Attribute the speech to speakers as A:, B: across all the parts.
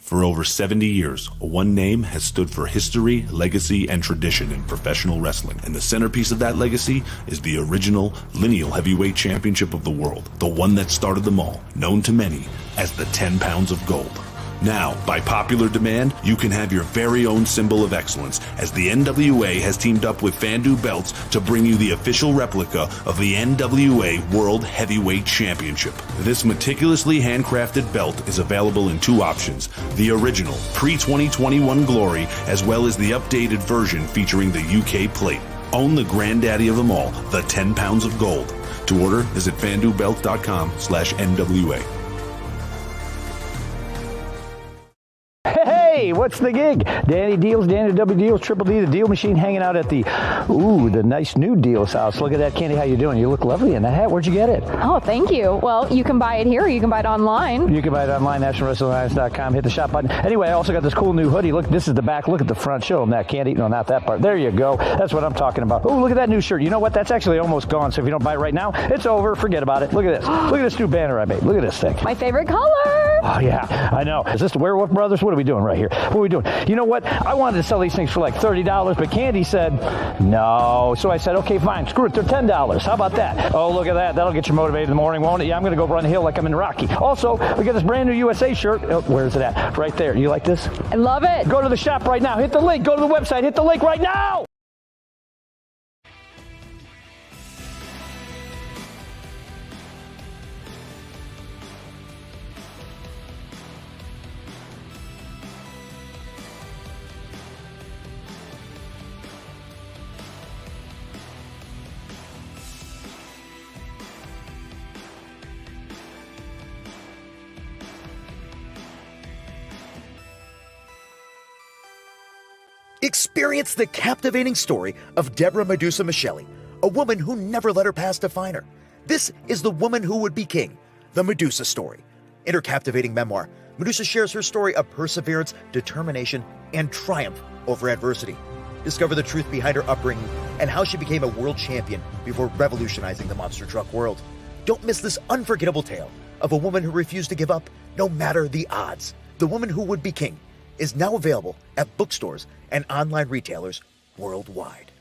A: For over 70 years, one name has stood for history, legacy, and tradition in professional wrestling. And the centerpiece of that legacy is the original lineal heavyweight championship of the world, the one that started them all, known to many as the 10 pounds of gold. Now, by popular demand, you can have your very own symbol of excellence, as the NWA has teamed up with Fandu Belts to bring you the official replica of the NWA World Heavyweight Championship. This meticulously handcrafted belt is available in two options: the original pre-2021 Glory, as well as the updated version featuring the UK plate. Own the granddaddy of them all, the 10 pounds of gold. To order, visit fandubelt.com/NWA.
B: Hey, what's the gig? Danny Dealz, Danny W. Dealz, Triple D, the Deal Machine, hanging out at the nice new Dealz house. Look at that, Candy. How you doing? You look lovely in that hat. Where'd you get it?
C: Oh, thank you. Well, you can buy it here, or you can buy it online.
B: You can buy it online, nationalwrestlingalliance.com. Hit the shop button. Anyway, I also got this cool new hoodie. Look, this is the back. Look at the front. Show them that, Candy. No, not that part. There you go. That's what I'm talking about. Oh, look at that new shirt. You know what? That's actually almost gone, so if you don't buy it right now, it's over. Forget about it. Look at this. Look at this new banner I made. Look at this thing.
C: My favorite color.
B: Oh, yeah, I know. Is this the Werewolf Brothers? What are we doing right here? What are we doing? You know what? I wanted to sell these things for like $30, but Candy said no. So I said, okay, fine. Screw it. They're $10. How about that? Oh, look at that. That'll get you motivated in the morning, won't it? Yeah, I'm going to go run the hill like I'm in Rocky. Also, we got this brand new USA shirt. Oh, where's it at? Right there. You like this?
C: I love it.
B: Go to the shop right now. Hit the link. Go to the website. Hit the link right now.
D: Experience the captivating story of Deborah Medusa Michelli, a woman who never let her past define her. This is The Woman Who Would Be King, the Medusa story. In her captivating memoir, Medusa shares her story of perseverance, determination, and triumph over adversity. Discover the truth behind her upbringing and how she became a world champion before revolutionizing the monster truck world. Don't miss this unforgettable tale of a woman who refused to give up no matter the odds. The Woman Who Would Be King is now available at bookstores and online retailers worldwide.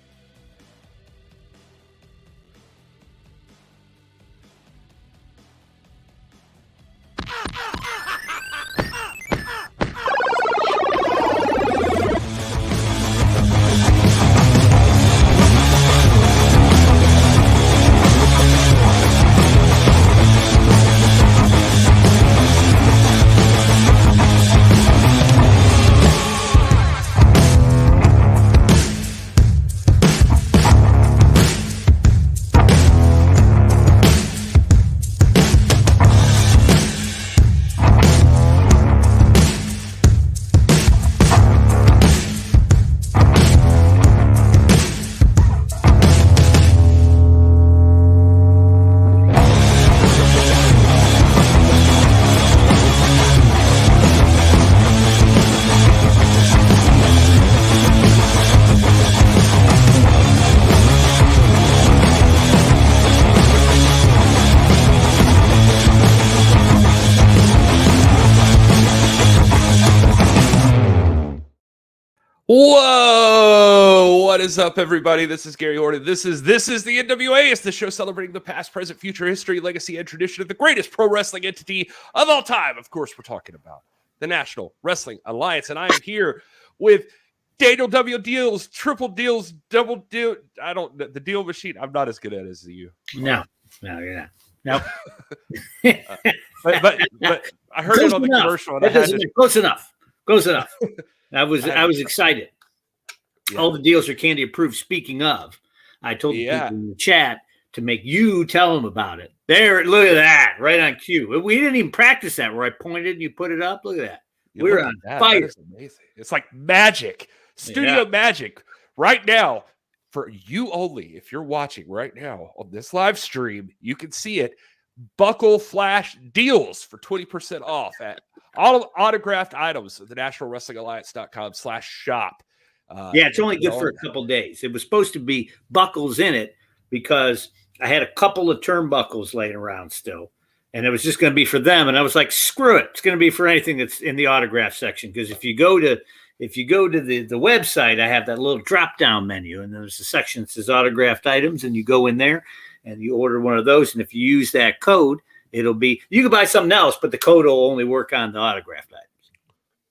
E: Whoa! What is up, everybody? This is Gary Horne. This is the NWA. It's the show celebrating the past, present, future, history, legacy, and tradition of the greatest pro wrestling entity of all time. Of course, we're talking about the National Wrestling Alliance, and I am here with Daniel W. Dealz, Triple Dealz, Double Deal. The Deal Machine. I'm not as good at it as you.
F: No, you're not. Nope.
E: but I heard it on the commercial. And
F: Close enough. I was excited. Yeah. All the deals are Candy approved. Speaking of, I told the people in the chat to make you tell them about it. There, look at that, right on cue. We didn't even practice that where I pointed and you put it up. Look at that. We're on fire.
E: That is amazing. It's like magic, studio magic right now for you only. If you're watching right now on this live stream, you can see it. Buckle Flash deals for 20% off at all autographed items at the nationalwrestlingalliance.com/shop.
F: It's only good for a couple days. It was supposed to be buckles in it because I had a couple of turnbuckles laying around still. and it was just going to be for them. And I was like, screw it. It's going to be for anything that's in the autograph section. Because if you go to the website, I have that little drop down menu, and there's a section that says autographed items, and you go in there and you order one of those. And if you use that code, it'll be, you can buy something else, but the code will only work on the autographed items.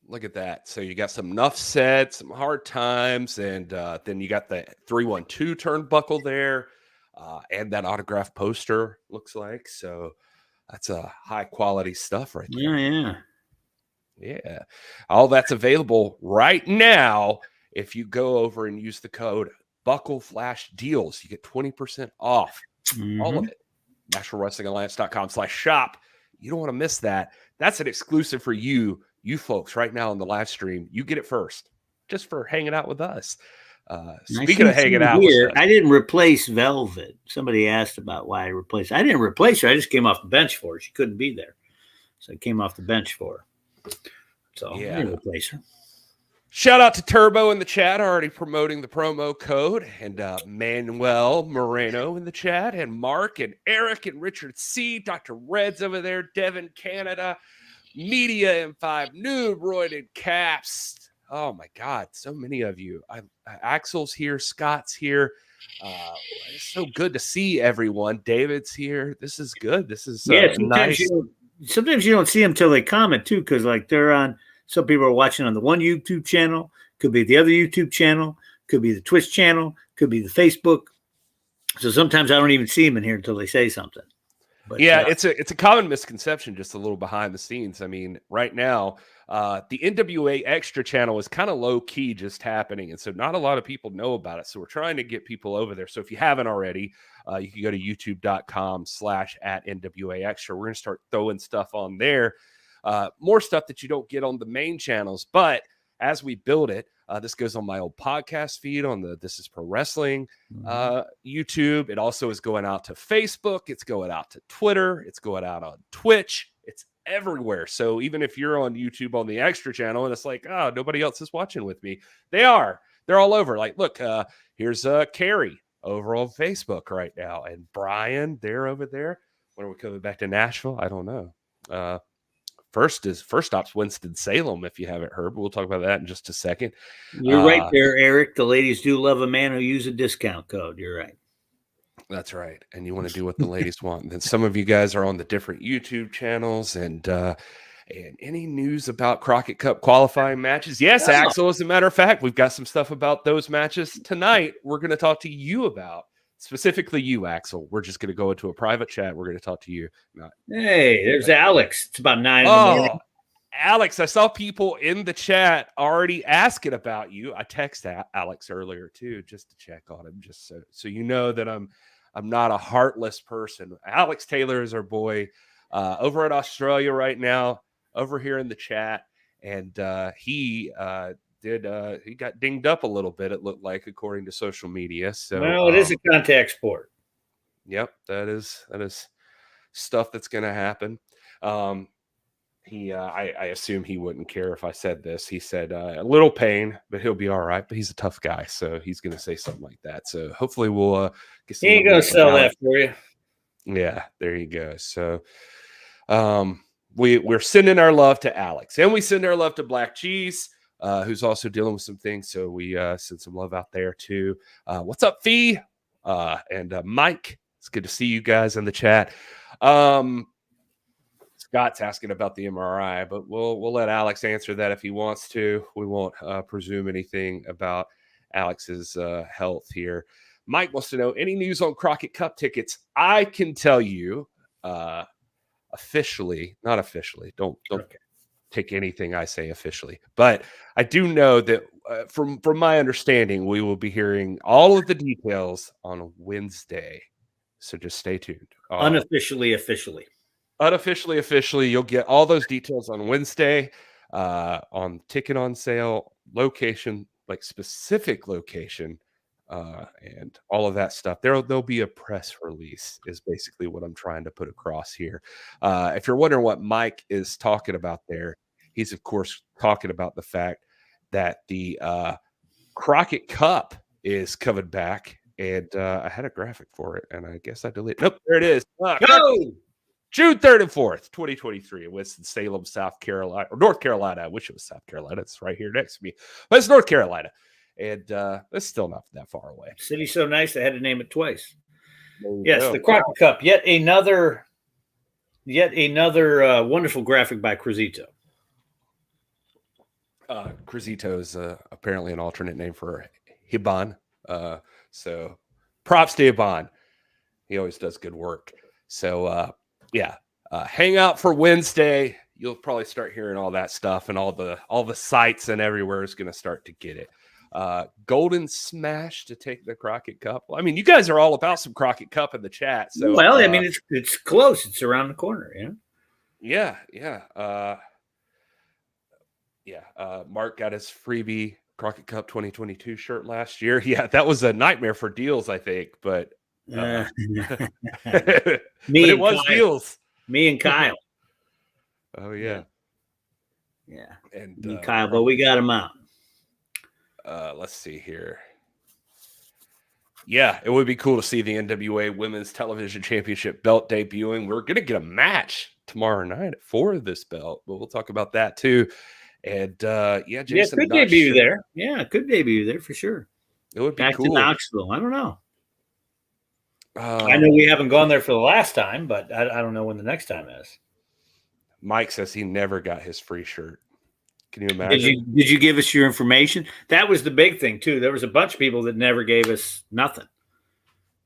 E: Look at that. So you got some Nuff sets, some Hard Times, and then you got the 312 turnbuckle there, and that autograph poster, looks like. So that's a high quality stuff right there. Yeah. All that's available right now. If you go over and use the code Buckle Flash Deals, you get 20% off all of it. NationalWrestlingAlliance.com/shop. You don't want to miss that. That's an exclusive for you folks right now on the live stream. You get it first, just for hanging out with us. Speaking of hanging out with us,
F: I didn't replace Velvet. Somebody asked about why I replaced her. I didn't replace her. I just came off the bench for her. She couldn't be there. So I came off the bench for her. So I didn't replace her.
E: Shout out to Turbo in the chat, already promoting the promo code, and Manuel Moreno in the chat, and Mark and Eric and Richard C, Dr. Red's over there, Devin Canada, Media M5, Noob, Royd, and Caps. Oh my God, so many of you. Axel's here, Scott's here. It's so good to see everyone. David's here. This is good. This is nice.
F: Sometimes you don't see them till they comment too, because like they're on. Some people are watching on the one YouTube channel, could be the other YouTube channel, could be the Twitch channel, could be the Facebook. So sometimes I don't even see them in here until they say something. But,
E: it's a common misconception, just a little behind the scenes. I mean, right now, the NWA Extra channel is kind of low key just happening. And so not a lot of people know about it. So we're trying to get people over there. So if you haven't already, you can go to youtube.com/@NWA Extra. We're going to start throwing stuff on there. More stuff that you don't get on the main channels. But as we build it, this goes on my old podcast feed on the This Is Pro Wrestling YouTube. It also is going out to Facebook. It's going out to Twitter. It's going out on Twitch. It's everywhere. So even if you're on YouTube on the Extra channel and it's like, oh, nobody else is watching with me, they are. They're all over. Like, look, here's Carrie over on Facebook right now. And Brian, they're over there. When are we coming back to Nashville? I don't know. First stop's Winston-Salem, if you haven't heard, but we'll talk about that in just a second.
F: You're right there, Eric. The ladies do love a man who uses a discount code. You're right.
E: That's right. And you want to do what the ladies want. And then some of you guys are on the different YouTube channels and any news about Crockett Cup qualifying matches? Yes, Axel, as a matter of fact, we've got some stuff about those matches tonight we're going to talk to you about. Specifically you, Axel. We're just going to go into a private chat. We're going to talk to you.
F: Hey, there's Alex. It's about 9 in the morning.
E: Alex, I saw people in the chat already asking about you. I texted Alex earlier too, just to check on him, just so you know that I'm not a heartless person. Alex Taylor is our boy over in Australia right now, over here in the chat, and he got dinged up a little bit, it looked like, according to social media. So
F: well, it is a contact sport.
E: Yep, that is stuff that's going to happen. I assume he wouldn't care if I said this. He said a little pain, but he'll be all right. But he's a tough guy, so he's going to say something like that. So hopefully we'll get some.
F: He ain't going to sell that for you.
E: Yeah, there you go. So we're sending our love to Alex, and we send our love to Black Cheese, who's also dealing with some things. So we send some love out there too. What's up, Fee? And Mike, it's good to see you guys in the chat. Scott's asking about the MRI, but we'll let Alex answer that if he wants to. We won't presume anything about Alex's health here. Mike wants to know any news on Crockett Cup tickets. I can tell you officially, not officially. Don't take anything I say officially, but I do know that from my understanding, we will be hearing all of the details on Wednesday. So just stay tuned.
F: Officially,
E: you'll get all those details on Wednesday on ticket on sale, location, like specific location, and all of that stuff. There'll be a press release is basically what I'm trying to put across here. If you're wondering what Mike is talking about there, he's of course talking about the fact that the Crockett Cup is coming back, and I had a graphic for it, and I guess I deleted. Nope, there it is.
F: Go!
E: June 3rd and 4th, 2023 in Winston-Salem, South Carolina, or North Carolina. I wish it was South Carolina. It's right here next to me, but it's North Carolina. And it's still not that far away.
F: City's so nice, they had to name it twice. Yes, the Crockett Cup. Yet another wonderful graphic by Cruzito.
E: Cruzito is apparently an alternate name for Hiban. So props to Hiban. He always does good work. So, hang out for Wednesday. You'll probably start hearing all that stuff, and all the sites and everywhere is going to start to get it. Golden Smash to take the Crockett Cup. Well, I mean, you guys are all about some Crockett Cup in the chat. So,
F: well, I mean, it's close. It's around the corner.
E: Yeah. Mark got his freebie Crockett Cup 2022 shirt last year. Yeah, that was a nightmare for Dealz, I think, but but it was Dealz.
F: Me and Kyle.
E: Oh yeah.
F: And Kyle, but we got him out.
E: Let's see here. Yeah, it would be cool to see the NWA Women's Television Championship belt debuting. We're going to get a match tomorrow night for this belt, but we'll talk about that too. And Jason,
F: could debut there. Yeah, could debut there for sure.
E: It would be
F: back
E: cool.
F: to Knoxville. I don't know. I know we haven't gone there for the last time, but I don't know when the next time is.
E: Mike says he never got his free shirt. Can you imagine?
F: Did you give us your information? That was the big thing too. There was a bunch of people that never gave us nothing.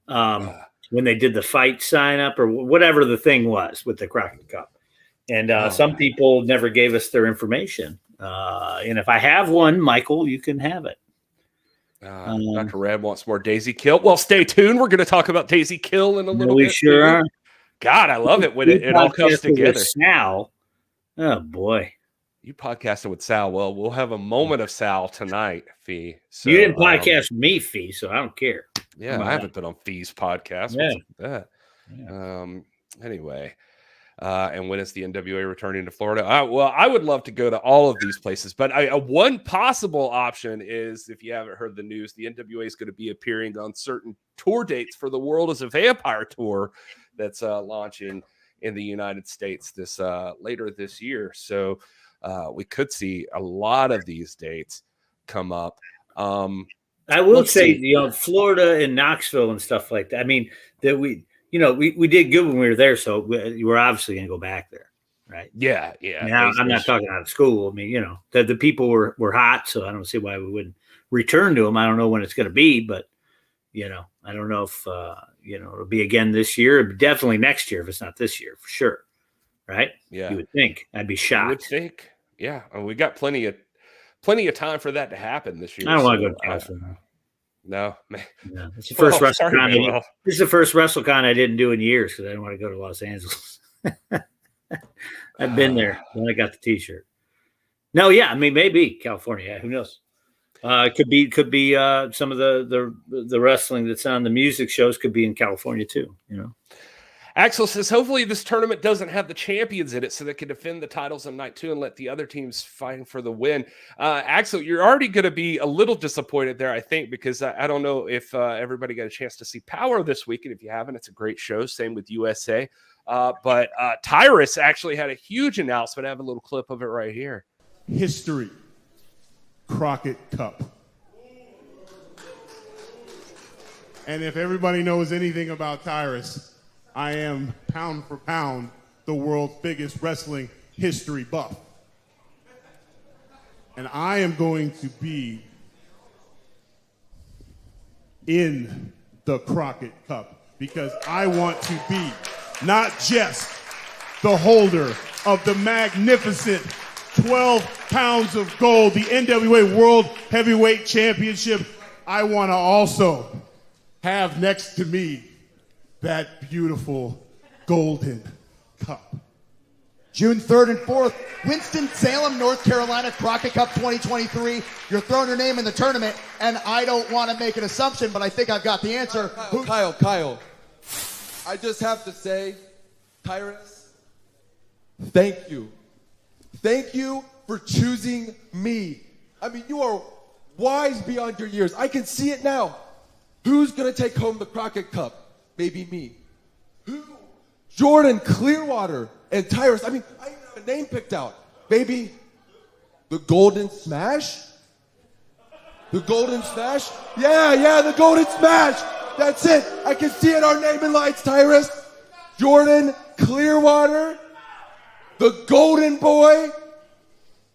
F: When they did the fight sign up or whatever the thing was with the Crockett Cup. And some people never gave us their information. And if I have one, Michael, you can have it.
E: Dr. Red wants more Daisy Kill. Well, stay tuned. We're going to talk about Daisy Kill in a little bit.
F: We sure are.
E: God, I love it when it all comes together.
F: Sal. Oh, boy.
E: You podcasted with Sal. Well, we'll have a moment of Sal tonight, Fee. So,
F: you didn't podcast with me, Fee, so I don't care.
E: Yeah, I haven't been on Fee's podcast.
F: Yeah.
E: What's that? Yeah. Anyway. And when is the NWA returning to Florida? I would love to go to all of these places, but one possible option is, if you haven't heard the news, the NWA is going to be appearing on certain tour dates for the World as a Vampire tour that's launching in the United States later this year. So we could see a lot of these dates come up.
F: I will say, Florida and Knoxville and stuff like that. I mean, that we did good when we were there, so we're obviously going to go back there, right?
E: Yeah.
F: Now, I'm not talking out of school. I mean, the people were hot, so I don't see why we wouldn't return to them. I don't know when it's going to be, but, I don't know if, it'll be again this year. Definitely next year if it's not this year, for sure, right?
E: Yeah.
F: You would think. I'd be shocked.
E: You would think, yeah. And we got plenty of time for that to happen this year.
F: I don't want to go to California.
E: No, man.
F: Yeah, it's the first WrestleCon. This is the first WrestleCon I didn't do in years because I didn't want to go to Los Angeles. I've been there when I got the T-shirt. No, yeah, I mean maybe California. Yeah, who knows? It could be some of the wrestling that's on the music shows could be in California too.
E: Axel says, hopefully this tournament doesn't have the champions in it so they can defend the titles on night 2 and let the other teams fighting for the win. Axel, you're already going to be a little disappointed there, I think, because I don't know if everybody got a chance to see Power this weekend. If you haven't, it's a great show. Same with USA. But Tyrus actually had a huge announcement. I have a little clip of it right here.
G: History. Crockett Cup. And if everybody knows anything about Tyrus, I am, pound for pound, the world's biggest wrestling history buff. And I am going to be in the Crockett Cup because I want to be not just the holder of the magnificent 12 pounds of gold, the NWA World Heavyweight Championship. I want to also have next to me that beautiful golden cup.
H: June 3rd and 4th, Winston-Salem, North Carolina, Crockett Cup 2023. You're throwing your name in the tournament, and I don't want to make an assumption, but I think I've got the answer.
I: Kyle, I just have to say, Tyrus, thank you. Thank you for choosing me. I mean, you are wise beyond your years. I can see it now. Who's going to take home the Crockett Cup? Maybe me. Who Jordan Clearwater and Tyrus. I mean, I even have a name picked out. Baby, the Golden Smash? The Golden Smash? Yeah, the Golden Smash. That's it. I can see it. Our name in lights, Tyrus. Jordan Clearwater, the Golden Boy,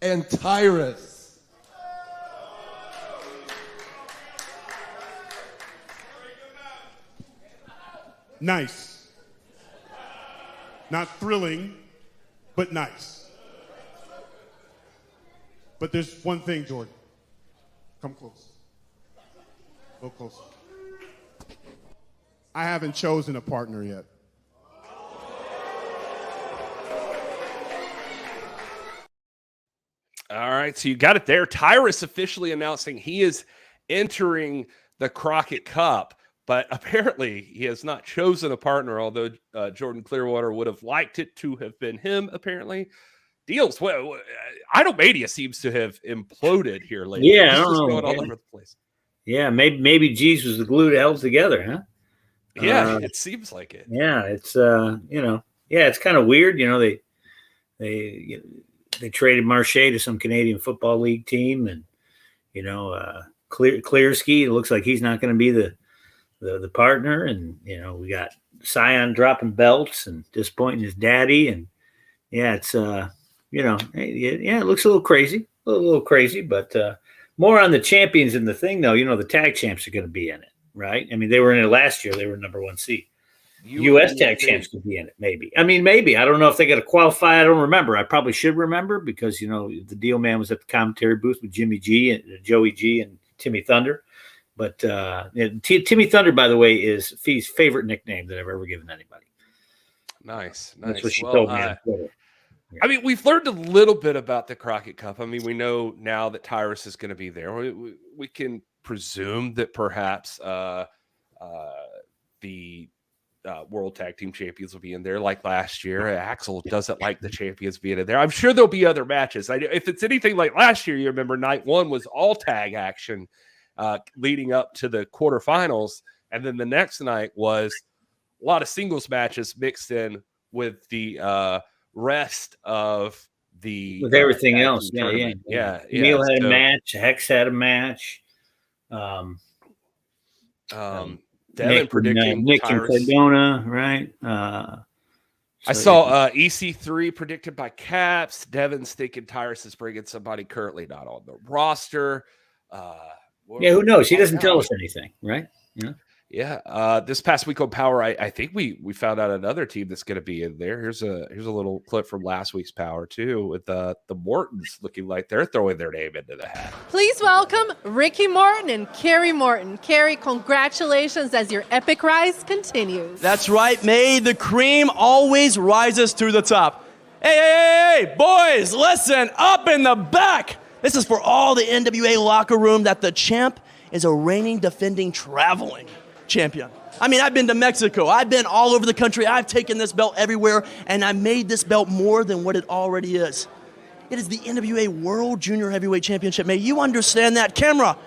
I: and Tyrus.
G: Nice. Not thrilling, but nice. But there's one thing, Jordan. Come close. Go closer. I haven't chosen a partner yet.
E: All right, so you got it there. Tyrus officially announcing he is entering the Crockett Cup, but apparently he has not chosen a partner, although Jordan Clearwater would have liked it to have been him, apparently. Dealz, well, Idolmania seems to have imploded here lately.
F: Yeah, I
E: It's
F: don't
E: just
F: know.
E: going all over the place.
F: Yeah, maybe G's was the glue that held together, huh?
E: Yeah, it seems like it.
F: Yeah, it's it's kind of weird. They traded Marche to some Canadian Football League team, and Clearski. It looks like he's not going to be the partner, and we got Scion dropping belts and disappointing his daddy, and it's it looks a little crazy, but more on the champions in the thing though. The tag champs are going to be in it, right? I mean, they were in it last year. They were number 1 seed. U.S. tag champs could be in it, maybe. I mean, maybe. I don't know if they got to qualify. I don't remember. I probably should remember because, the Deal Man was at the commentary booth with Jimmy G and Joey G and Timmy Thunder. But Timmy Thunder, by the way, is Fee's favorite nickname that I've ever given anybody.
E: Nice.
F: That's what she told me on Twitter. Yeah.
E: I mean, we've learned a little bit about the Crockett Cup. I mean, we know now that Tyrus is going to be there. We can presume that perhaps the World Tag Team Champions will be in there like last year. Axel doesn't like the champions being in there. I'm sure there'll be other matches. If it's anything like last year, you remember night 1 was all tag action leading up to the quarterfinals. And then the next night was a lot of singles matches mixed in with the rest of the
F: with everything else.
E: Yeah.
F: Neil had a match. Hex had a match.
E: Devin predicting
F: Nick and Cardona, right?
E: I saw EC3 predicted by Caps. Devin's thinking Tyrus is bringing somebody currently not on the roster.
F: Who knows? He doesn't tell us anything, right?
E: Yeah. This past week on Power, I think we found out another team that's going to be in there. Here's a little clip from last week's Power too, with the Mortons looking like they're throwing their name into the hat.
J: Please welcome Ricky Morton and Kerry Morton. Kerry, congratulations as your epic rise continues.
K: That's right. May the cream always rises to the top. Hey, boys, listen up in the back. This is for all the NWA locker room that the champ is a reigning, defending, traveling champion. I mean, I've been to Mexico. I've been all over the country. I've taken this belt everywhere, and I made this belt more than what it already is. It is the NWA World Junior Heavyweight Championship. May you understand that. Camera,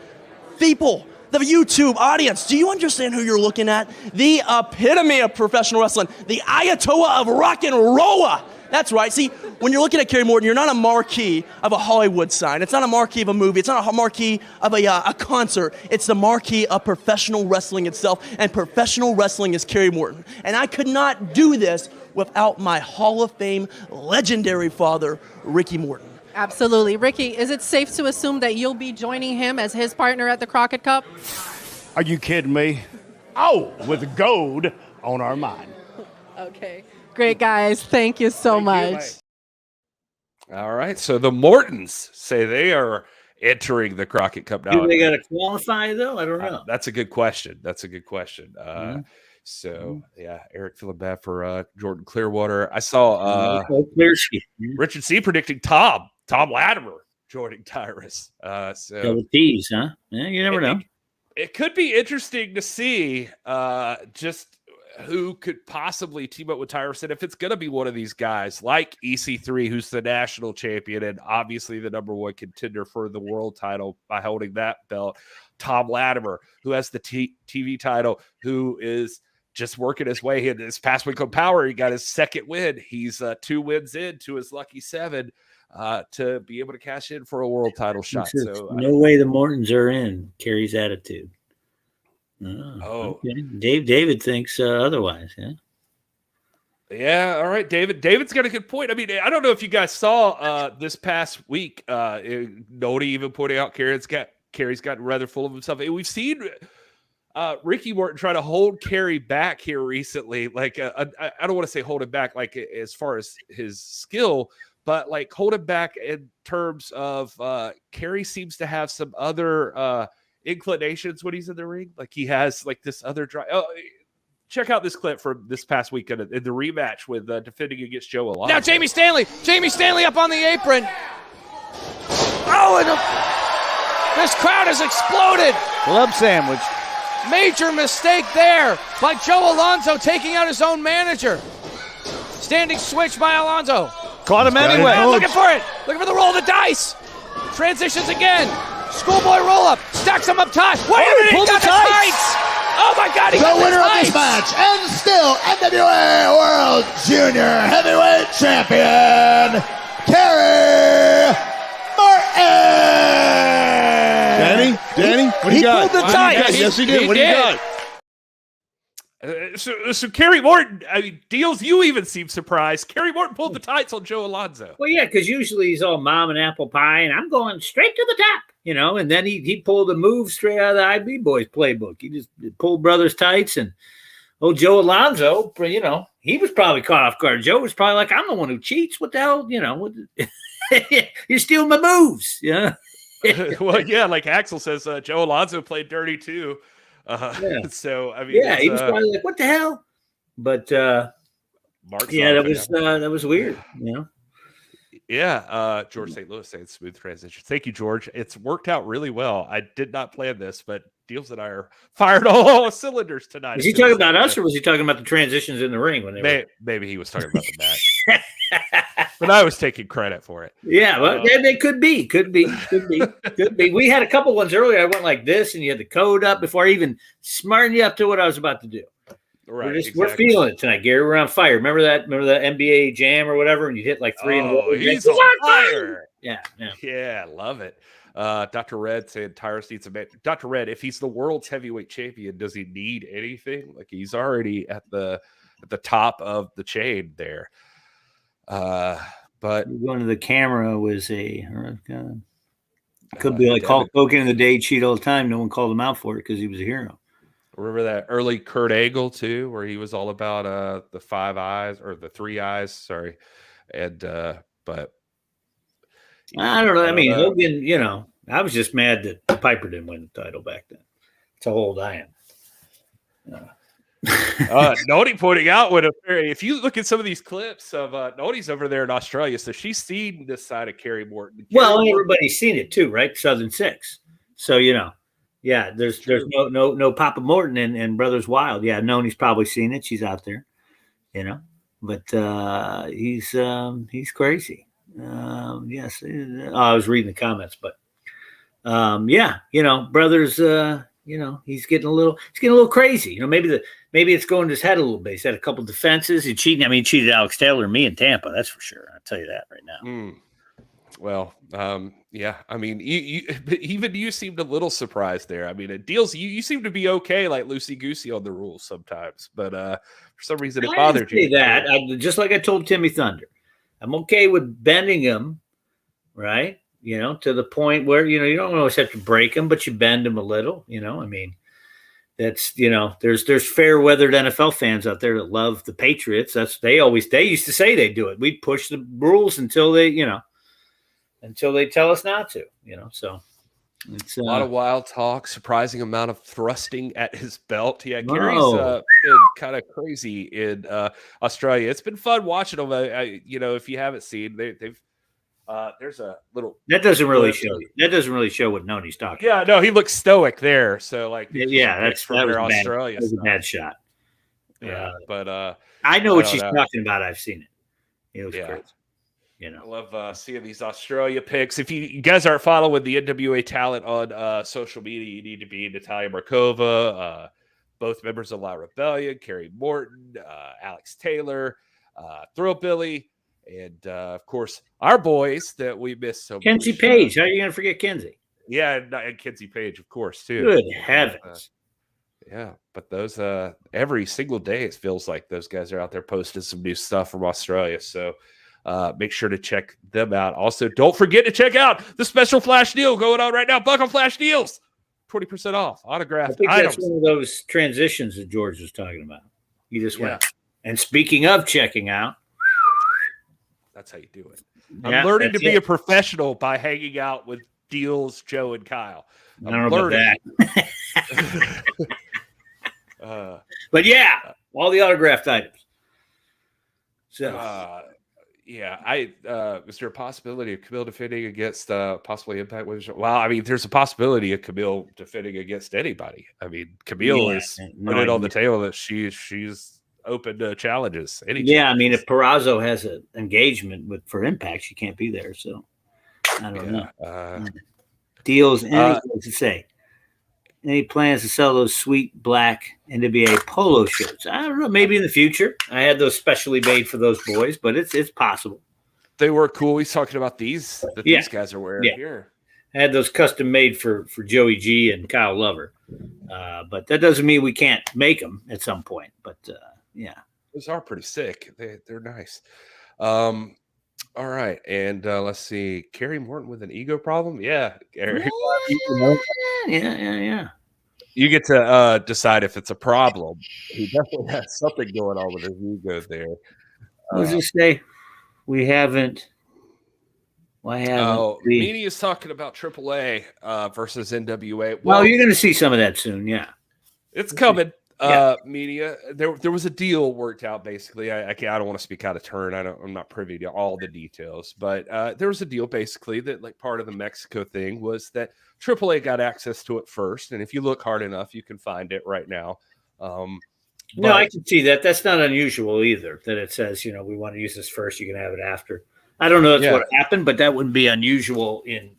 K: people, the YouTube audience, do you understand who you're looking at? The epitome of professional wrestling, the Ayatollah of rock and roll. That's right. See, when you're looking at Kerry Morton, you're not a marquee of a Hollywood sign. It's not a marquee of a movie. It's not a marquee of a concert. It's the marquee of professional wrestling itself, and professional wrestling is Kerry Morton. And I could not do this without my Hall of Fame legendary father, Ricky Morton.
J: Absolutely. Ricky, is it safe to assume that you'll be joining him as his partner at the Crockett Cup?
L: Are you kidding me? Oh, with gold on our mind.
J: Okay. Great, guys. Thank you so much.
E: All right. So the Mortons say they are entering the Crockett Cup now.
F: Do they got to qualify, though? I don't know.
E: That's a good question.
F: Mm-hmm.
E: So, Eric feeling bad for Jordan Clearwater. I saw Richard C. predicting Tom Latimer joining Tyrus.
F: Double T's, huh? Yeah, you never know.
E: It could be interesting to see just who could possibly team up with Tyrus, and if it's going to be one of these guys like EC3, who's the national champion and obviously the number 1 contender for the world title by holding that belt, Tom Latimer, who has the TV title, who is just working his way. This past week on Power, he got his second win. He's 2 wins into his lucky 7 to be able to cash in for a world title shot. So
F: no way the Mortons are in. Kerry's attitude. Okay. David thinks otherwise. Yeah.
E: Yeah. All right, David. David's got a good point. I mean, I don't know if you guys saw this past week. Nody even pointing out Kerry's gotten rather full of himself. We've seen Ricky Morton try to hold Kerry back here recently. Like, I don't want to say hold him back, like as far as his skill, but like hold him back in terms of Kerry seems to have some other inclinations when he's in the ring. Like he has like this other drive. Oh, check out this clip from this past weekend in the rematch with defending against Joe Alonzo.
M: Now Jamie Stanley up on the apron. Oh, and this crowd has exploded.
L: Club sandwich.
M: Major mistake there by Joe Alonzo taking out his own manager. Standing switch by Alonzo.
L: Caught him anyway.
M: Looking for it. Looking for the roll of the dice. Transitions again. Schoolboy roll up. Stacks him up top. Wait a minute. He got the tights. Oh my God. He got the
H: winner
M: tights.
H: of this match and still NWA World Junior Heavyweight Champion, Gary Martin.
L: Danny, what do you got?
M: He pulled the tights.
L: Yes, he did. What do you got?
E: So Gary Morton, I mean, Dealz, you even seem surprised. Gary Morton pulled the tights on Joe Alonzo.
F: Well, yeah, because usually he's all mom and apple pie, and I'm going straight to the top, and then he pulled a move straight out of the IB Boys playbook. He just pulled brothers tights, and Joe Alonzo, he was probably caught off guard. Joe was probably like, I'm the one who cheats. What the hell, you're stealing my moves, yeah.
E: Well, yeah, like Axel says, Joe Alonzo played dirty too. So I mean,
F: he was probably like, "What the hell?" But that was weird.
E: Yeah, George St. Louis saying smooth transition. Thank you, George. It's worked out really well. I did not plan this, but Dealz and I are fired all cylinders tonight.
F: Was he talking about us, or was he talking about the transitions in the ring when they
E: maybe he was talking about the match? But I was taking credit for it.
F: Yeah, well, they could be. We had a couple ones earlier. I went like this, and you had the code up before I even smartened you up to what I was about to do.
E: Right,
F: we're feeling it tonight, Gary. We're on fire. Remember that NBA Jam or whatever, and you hit like 3 in a row.
E: He's on fire.
F: Yeah,
E: love it. Dr. Red said Tyrus needs a man. Dr. Red, if he's the world's heavyweight champion, does he need anything? Like he's already at the top of the chain there. But
F: going to the camera was could be like Hulk Hogan in the day cheat all the time. No one called him out for it because he was a hero.
E: Remember that early Kurt Angle too, where he was all about the 5 eyes or the 3 eyes, sorry. And but
F: I don't know. I mean, Hogan, I was just mad that Piper didn't win the title back then. That's how old I am.
E: Nody pointing out if you look at some of these clips of Nody's over there in Australia, so she's seen this side of Gary Morton.
F: Everybody's seen it too, right? Southern Six. So there's no Papa Morton and Brothers Wild. Yeah, Nony's probably seen it. She's out there, but he's crazy. Yes, I was reading the comments, but Brothers. He's getting a little crazy. Maybe it's going to his head a little bit. He's had a couple defenses. He cheated. I mean, he cheated Alex Taylor and me in Tampa. That's for sure. I'll tell you that right now.
E: Well, yeah. I mean, you seemed a little surprised there. I mean, it Dealz. You seem to be okay, like loosey goosey on the rules sometimes, but for some reason it bothered you.
F: That just like I told Timmy Thunder, I'm okay with bending him, right? To the point where, you don't always have to break them, but you bend them a little, I mean, that's, there's fair weathered NFL fans out there that love the Patriots. They used to say they do it. We'd push the rules until they tell us not to, so it's
E: a lot of wild talk, surprising amount of thrusting at his belt. Yeah. Gary's been kind of crazy in Australia. It's been fun watching them. If you haven't seen, they've, there's a little
F: that doesn't really show you. That doesn't really show what Nony's talking.
E: Yeah, no, he looks stoic there. So
F: that's
E: from their Australia.
F: That was a bad shot.
E: Yeah, but
F: I know what she's talking about. I've seen it. It was crazy.
E: I love seeing these Australia picks. If you guys aren't following the NWA talent on social media, you need to be Natalia Markova, both members of La Rebellion, Kerry Morton, Alex Taylor, Thrillbilly, and of course our boys that we miss so
F: Kenzie
E: much.
F: Page. How are you going to forget Kenzie?
E: Yeah, and Kenzie Page, of course, too.
F: Good heavens.
E: Yeah, but those every single day it feels like those guys are out there posting some new stuff from Australia. So make sure to check them out. Also, don't forget to check out the special flash deal going on right now. Buckle Flash Deals, 20% off autographed
F: I think
E: items.
F: that's one of those transitions that George was talking about. You just went. And speaking of checking out,
E: that's how you do it.
F: Yeah,
E: I'm learning to
F: that's
E: be
F: it.
E: a professional by hanging out with Dealz, Joe, and Kyle.
F: I don't know about that. But yeah, all the autographed items. So
E: is there a possibility of Camille defending against possibly Impact Women's? Well, I mean, there's a possibility of Camille defending against anybody. I mean, Camille is put it on the table that she's open to challenges.
F: Yeah, I mean, if Perazo has an engagement for Impact, she can't be there. So I don't know. Deals, anything to say? Any plans to sell those sweet black NWA polo shirts? I don't know. Maybe in the future. I had those specially made for those boys, but it's possible.
E: They were cool. He's talking about these that these guys are wearing here.
F: I had those custom made for Joey G and Kyle Lover, but that doesn't mean we can't make them at some point. But
E: those are pretty sick. They're nice. All right, and let's see. Kerry Morton with an ego problem? Yeah.
F: Yeah.
E: You get to decide if it's a problem. He definitely has something going on with his ego there.
F: What does he say? We haven't. Why haven't we?
E: Media's talking about AAA versus NWA.
F: Well, you're going to see some of that soon. Yeah.
E: It's coming. Media. There was a deal worked out. Basically, I don't want to speak out of turn. I'm not privy to all the details, but there was a deal basically that, like, part of the Mexico thing was that AAA got access to it first, and if you look hard enough, you can find it right now.
F: No, I can see that. That's not unusual either. That it says, we want to use this first. You can have it after. I don't know if that's what happened, but that wouldn't be unusual in.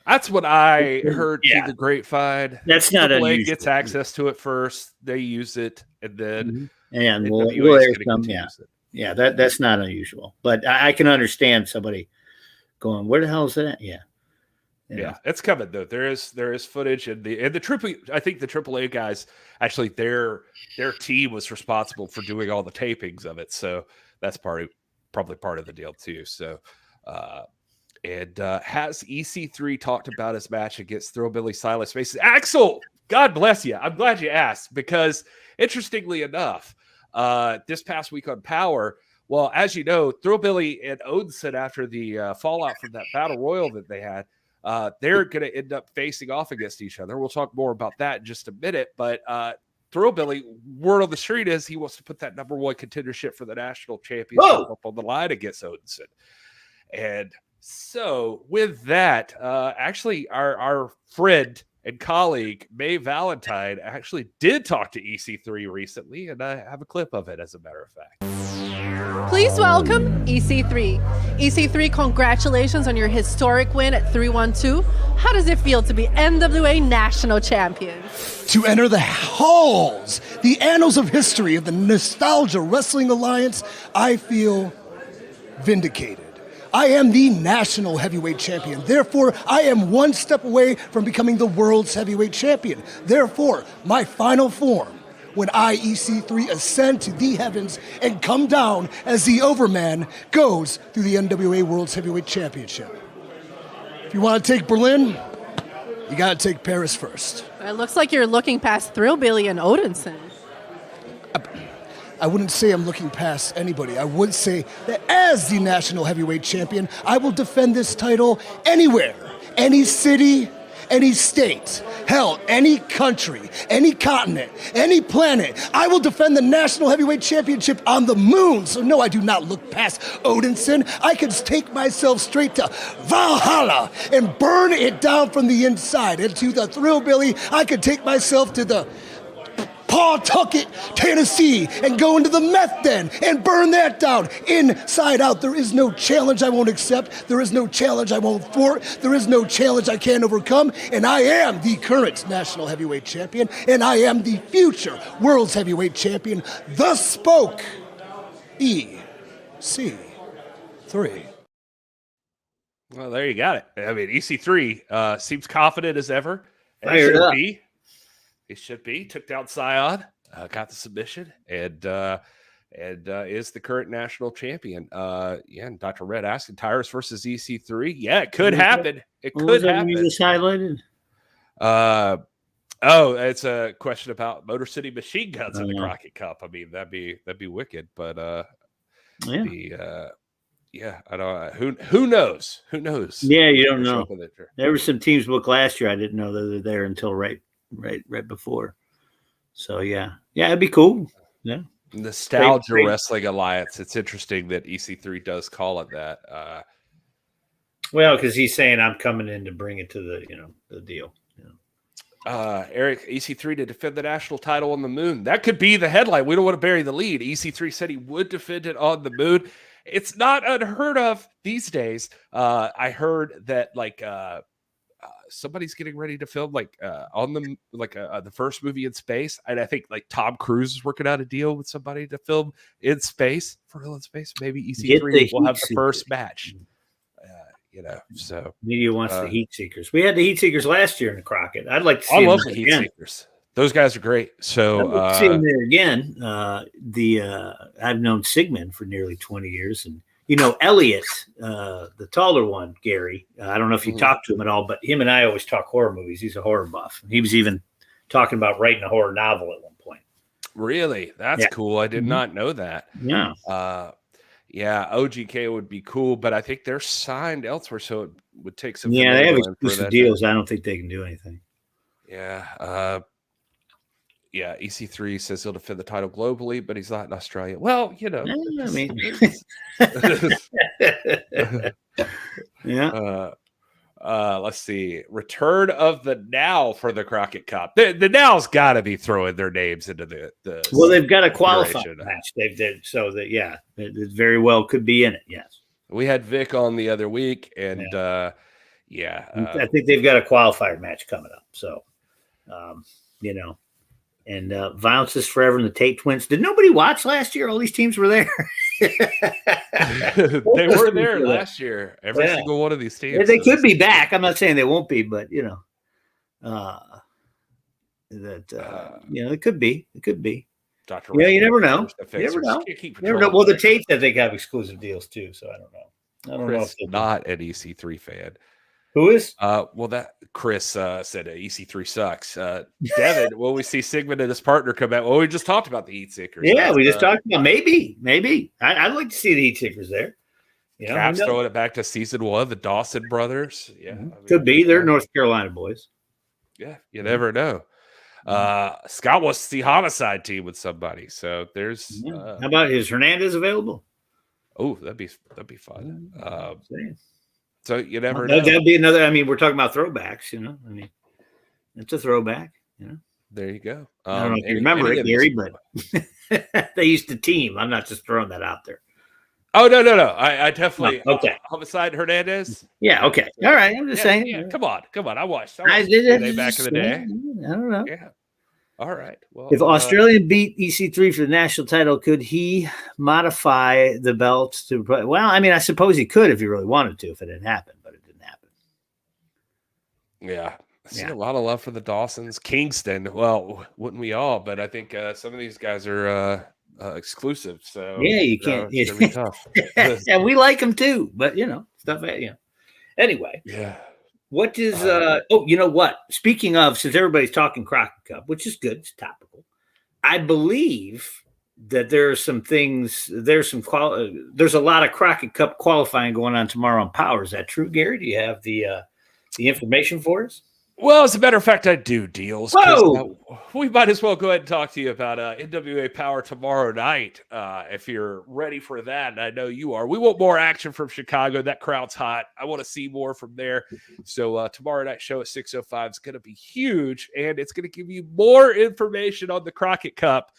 E: That's what I heard through the grapevine.
F: That's not
E: AAA
F: unusual.
E: gets access to it first. They use it, and then
F: and
E: NWA
F: we'll
E: is
F: air
E: gonna
F: some.
E: use it.
F: Yeah. That's not unusual. But I can understand somebody going, "Where the hell is that?" Yeah.
E: Yeah, it's coming though. There is footage, and the triple. I think the AAA guys actually their team was responsible for doing all the tapings of it, so that's probably part of the deal too. So, has EC3 talked about his match against Thrillbilly Silas Mason? Axel, God bless you. I'm glad you asked because, interestingly enough, this past week on Power. Well, as you know, Thrillbilly and Odinson, after the fallout from that battle royal that they had. They're going to end up facing off against each other. We'll talk more about that in just a minute. But Thrillbilly, word on the street is he wants to put that number one contendership for the national championship up on the line against Odinson. And so with that, actually our friend and colleague, Mae Valentine, actually did talk to EC3 recently. And I have a clip of it, as a matter of fact.
J: Please welcome EC3. EC3, congratulations on your historic win at 312. How does it feel to be NWA National Champion?
N: To enter the halls, the annals of history of the Nostalgia Wrestling Alliance, I feel vindicated. I am the National Heavyweight Champion. Therefore, I am one step away from becoming the World's Heavyweight Champion. Therefore, my final form, when I, EC3, ascend to the heavens and come down as the Overman, goes through the NWA World's Heavyweight Championship. If you want to take Berlin, you got to take Paris first.
J: It looks like you're looking past Thrillbilly and Odinson.
N: I wouldn't say I'm looking past anybody. I would say that as the National Heavyweight Champion, I will defend this title anywhere, any city, any state, hell, any country, any continent, any planet. I will defend the National Heavyweight Championship on the moon. So no, I do not look past Odinson. I could take myself straight to Valhalla and burn it down from the inside. And to the Thrillbilly, I could take myself to the Pawtucket, Tennessee, and go into the meth den and burn that down inside out. There is no challenge I won't accept. There is no challenge I won't thwart. There is no challenge I can't overcome. And I am the current national heavyweight champion, and I am the future world's heavyweight champion. Thus spoke EC3.
E: Well, there you got it. I mean, EC3 seems confident as ever.
F: Fired up.
E: He should be. Took down Scion, got the submission, and is the current national champion. And Dr. Red asking Tyrus versus EC3. Yeah, it could happen. It could happen.
F: You just highlighted.
E: It's a question about Motor City Machine Guns in the Crockett Cup. I mean, that'd be wicked, but I don't. Who knows? Who knows?
F: Yeah, you don't know. There were some teams booked last year. I didn't know that they're there until right before. So yeah, it'd be cool. Yeah,
E: Nostalgia Wrestling Alliance. It's interesting that EC3 does call it that.
F: Well, because he's saying I'm coming in to bring it to the deal.
E: Eric, EC3 to defend the national title on the moon. That could be the headline. We don't want to bury the lead. EC3 said he would defend it on the moon. It's not unheard of these days. I heard that somebody's getting ready to film on the first movie in space, and I think Tom Cruise is working out a deal with somebody to film in space, for real in space. Maybe EC3 will have the first match. So
F: media wants the Heat Seekers. We had the Heat Seekers last year in the Crockett. I'd like to see.
E: I love the Heat Seekers. Those guys are great. So
F: I'd see them there again. I've known Sigmund for nearly 20 years, and Elliot, the taller one, Gary. I don't know if you talked to him at all, but him and I always talk horror movies. He's a horror buff. He was even talking about writing a horror novel at one point.
E: Really, that's cool. I did not know that.
F: Yeah.
E: OGK would be cool, but I think they're signed elsewhere, so it would take some.
F: Yeah, they have exclusive deals. I don't think they can do anything.
E: Yeah. EC3 says he'll defend the title globally, but he's not in Australia. Well,
F: I mean,
E: let's see. Return of the Now for the Crockett Cup. The Now's got to be throwing their names into the.
F: Well, they've got a qualifying match. It very well could be in it. Yes,
E: we had Vic on the other week, and
F: I think they've got a qualifier match coming up. So, and Violence is Forever and the Tate Twins. Did nobody watch last year? All these teams were there.
E: They were there last year. Every single one of these teams.
F: They could be back. I'm not saying they won't be, but it could be. It could be.
E: Dr.
F: Yeah, you never know. You never know. Well, the Tates, I think, have exclusive deals too. So I don't know. I don't know.
E: If not an EC3 fan.
F: Who is?
E: That Chris said EC3 sucks. Devin, will we see Sigmund and his partner come out? Well, we just talked about the Heat Seekers.
F: Yeah, we just talked about maybe. I'd like to see the Heat Seekers there.
E: Cap's throwing it back to season 1, the Dawson brothers. Yeah,
F: could be. They're North Carolina boys.
E: Yeah, you never know. Scott wants to see Homicide team with somebody. So there's.
F: How about is Hernandez available?
E: Oh, that'd be fun. So you never know.
F: That'd be another. I mean, we're talking about throwbacks. I mean, it's a throwback.
E: There you go.
F: I don't know if you remember it, Gary, but they used to team. I'm not just throwing that out there.
E: Oh no! I definitely
F: okay.
E: Homicide Hernandez.
F: Yeah. Okay. All right. I'm just saying.
E: Yeah. Come on. I watched.
F: I did it
E: back in the day.
F: I don't know.
E: Yeah. All right. Well,
F: if Australia beat EC3 for the national title, could he modify the belts to? Well, I mean, I suppose he could if he really wanted to. If it had happened, but it didn't happen.
E: Yeah. I see a lot of love for the Dawsons. Kingston. Well, wouldn't we all? But I think some of these guys are exclusive. So
F: yeah, you can't.
E: It's gonna be tough.
F: And we like them too, but stuff. Anyway.
E: Yeah.
F: What is you know what? Speaking of, since everybody's talking Crockett Cup, which is good, it's topical. I believe that there are some things. There's a lot of Crockett Cup qualifying going on tomorrow on Power. Is that true, Gary? Do you have the information for us?
E: Well, as a matter of fact, I do, Dealz.
F: Whoa!
E: We might as well go ahead and talk to you about NWA Power tomorrow night, if you're ready for that. And I know you are. We want more action from Chicago. That crowd's hot. I want to see more from there. So tomorrow night show at 6:05 is going to be huge, and it's going to give you more information on the Crockett Cup.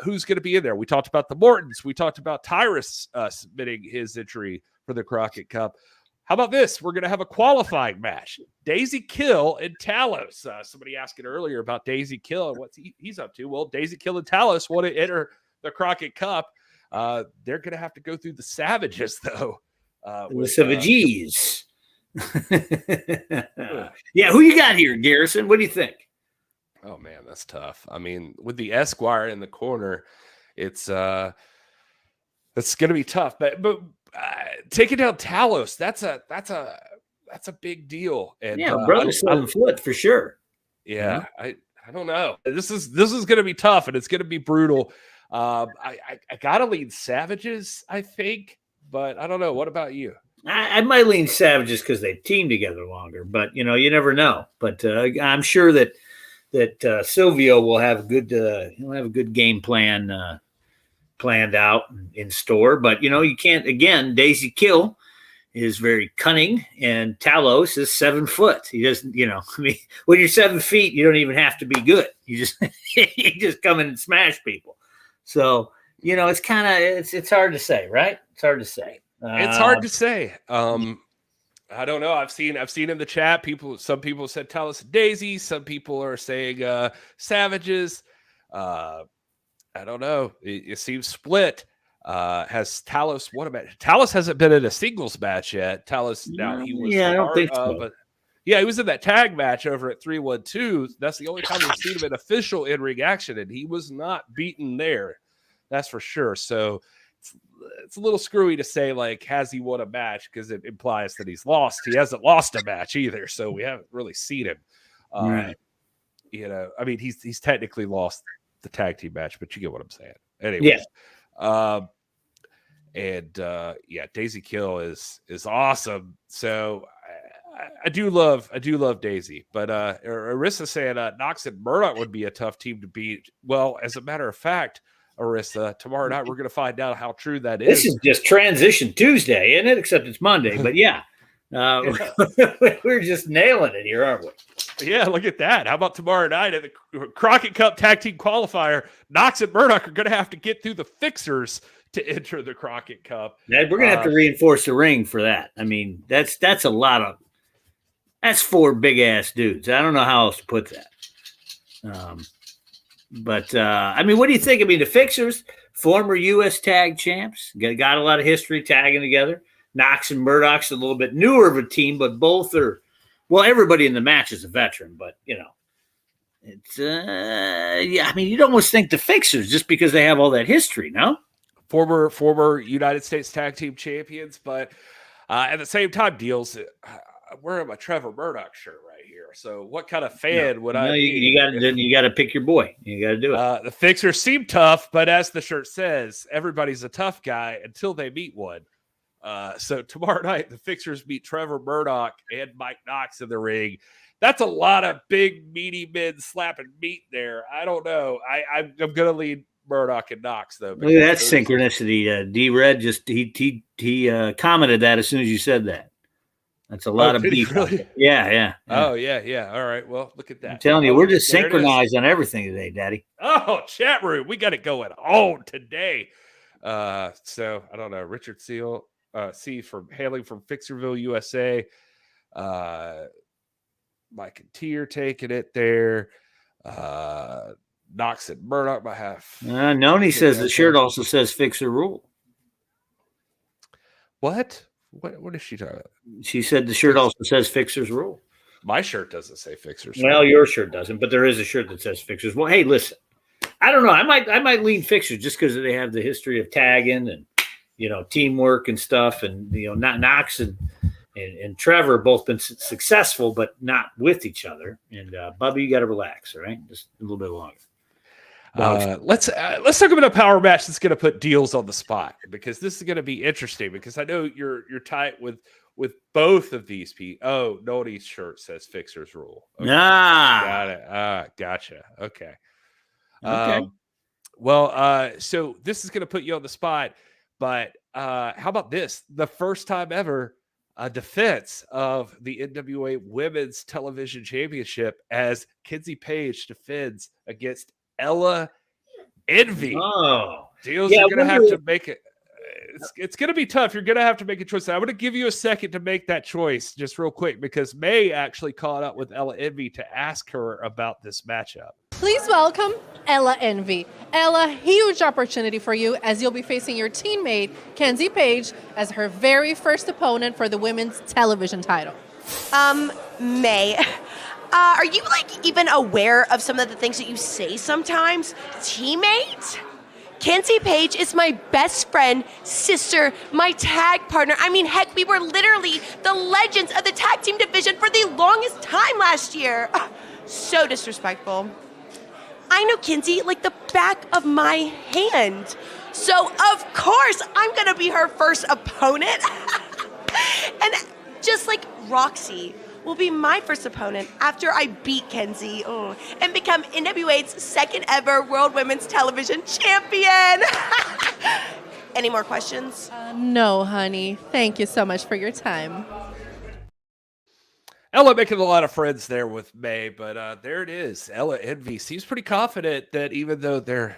E: Who's going to be in there? We talked about the Mortons. We talked about Tyrus submitting his entry for the Crockett Cup. How about this? We're going to have a qualifying match. Daisy Kill and Talos. Somebody asking earlier about Daisy Kill and what he's up to. Well, Daisy Kill and Talos want to enter the Crockett Cup. They're going to have to go through the Savages, though.
F: The Savages. Yeah, who you got here, Garrison? What do you think?
E: Oh, man, that's tough. I mean, with the Esquire in the corner, it's going to be tough. But taking down Talos, that's a big deal. And
F: yeah, brother 7 foot for sure.
E: Yeah, I don't know. This is going to be tough, and it's going to be brutal. I gotta lean Savages, I think, but I don't know. What about you?
F: I might lean Savages because they've teamed together longer, but you never know. But I'm sure that Silvio will have a good game plan planned out in store. But you can't. Again, Daisy Kill is very cunning, and Talos is 7 foot. He doesn't. I mean, when you're 7 feet, you don't even have to be good. You just come in and smash people. So it's kind of it's hard to say, right? It's hard to say.
E: It's hard to say. I don't know. I've seen in the chat some people said Talos and Daisy. Some people are saying Savages. I don't know. It seems split. Has Talos won a match? Talos hasn't been in a singles match yet. Talos now he was
F: I don't think so.
E: But yeah, he was in that tag match over at 312. That's the only time we've seen him in official in-ring action, and he was not beaten there. That's for sure. So it's a little screwy to say, like, has he won a match? Because it implies that he's lost. He hasn't lost a match either, so we haven't really seen him.
F: Right.
E: I mean, he's technically lost the tag team match, but you get what I'm saying. Anyway. Yeah. Daisy Kill is awesome. So I do love Daisy, but Arissa saying Knox and Murdoch would be a tough team to beat. Well, as a matter of fact, Arissa, tomorrow night we're going to find out how true that is.
F: This is just Transition Tuesday, isn't it? Except it's Monday, but yeah. We're just nailing it here, aren't we?
E: Yeah, look at that. How about tomorrow night at the Crockett Cup Tag Team Qualifier? Knox and Murdoch are going to have to get through the fixers to enter the Crockett Cup.
F: Yeah, we're going to have to reinforce the ring for that. I mean, that's a lot of – that's 4 big-ass dudes. I don't know how else to put that. But I mean, what do you think? I mean, the fixers, former U.S. tag champs, got a lot of history tagging together. Knox and Murdoch's a little bit newer of a team, but both are – well, everybody in the match is a veteran, but, it's I mean, you'd almost think the fixers just because they have all that history, no?
E: Former United States Tag Team Champions, but at the same time, Dealz, I'm wearing my Trevor Murdoch shirt right here. So what kind of fan would I be?
F: You got to pick your boy. You got to do it.
E: The fixers seem tough, but as the shirt says, everybody's a tough guy until they meet one. So tomorrow night, the fixers meet Trevor Murdoch and Mike Knox in the ring. That's a lot of big, meaty men slapping meat there. I don't know. I'm going to lead Murdoch and Knox, though.
F: Look at that synchronicity. D-Red just he commented that as soon as you said that. That's a lot of beef.
E: Really?
F: Yeah.
E: Oh, yeah. All right. Well, look at that.
F: I'm telling you, we're just synchronized on everything today, Daddy.
E: Oh, chat room. We got it going on today. So, I don't know. Richard Seal. hailing from Fixerville, USA. Mike and T are taking it there. Knox and Murdoch by half.
F: Noni says the shirt also says Fixer Rule.
E: What is she talking about?
F: She said the shirt also says Fixer's Rule.
E: My shirt doesn't say Fixer's
F: Rule. Well, your shirt doesn't, but there is a shirt that says Fixer's. Well, hey, listen. I don't know. I might lean Fixers just because they have the history of tagging and teamwork and stuff, and Knox and Trevor have both been successful, but not with each other. And Bubby, you got to relax, all right? Just a little bit longer.
E: Let's talk about a power match that's going to put Dealz on the spot, because this is going to be interesting, because I know you're tight with with both of these people. Oh, Noldy's shirt says Fixers Rule. Okay. Got it. Gotcha. Okay. So this is going to put you on the spot, but how about this? The first time ever a defense of the NWA Women's Television Championship as Kenzie Page defends against Ella Envy.
F: Oh,
E: Dealz, you're going to have to make it. It's going to be tough. You're going to have to make a choice. I'm going to give you a second to make that choice just real quick because May actually caught up with Ella Envy to ask her about this matchup.
J: Please welcome Ella Envy. Ella, huge opportunity for you as you'll be facing your teammate, Kenzie Page, as her very first opponent for the women's television title.
O: May, are you even aware of some of the things that you say sometimes? Teammate? Kenzie Page is my best friend, sister, my tag partner. I mean, heck, we were literally the legends of the tag team division for the longest time last year. So disrespectful. I know Kenzie like the back of my hand. So, of course, I'm going to be her first opponent. And just like Roxy will be my first opponent after I beat Kenzie and become NWA's second ever World Women's Television Champion. Any more questions?
J: No, honey. Thank you so much for your time.
E: Ella making a lot of friends there with May, but there it is. Ella Envy seems pretty confident that even though they're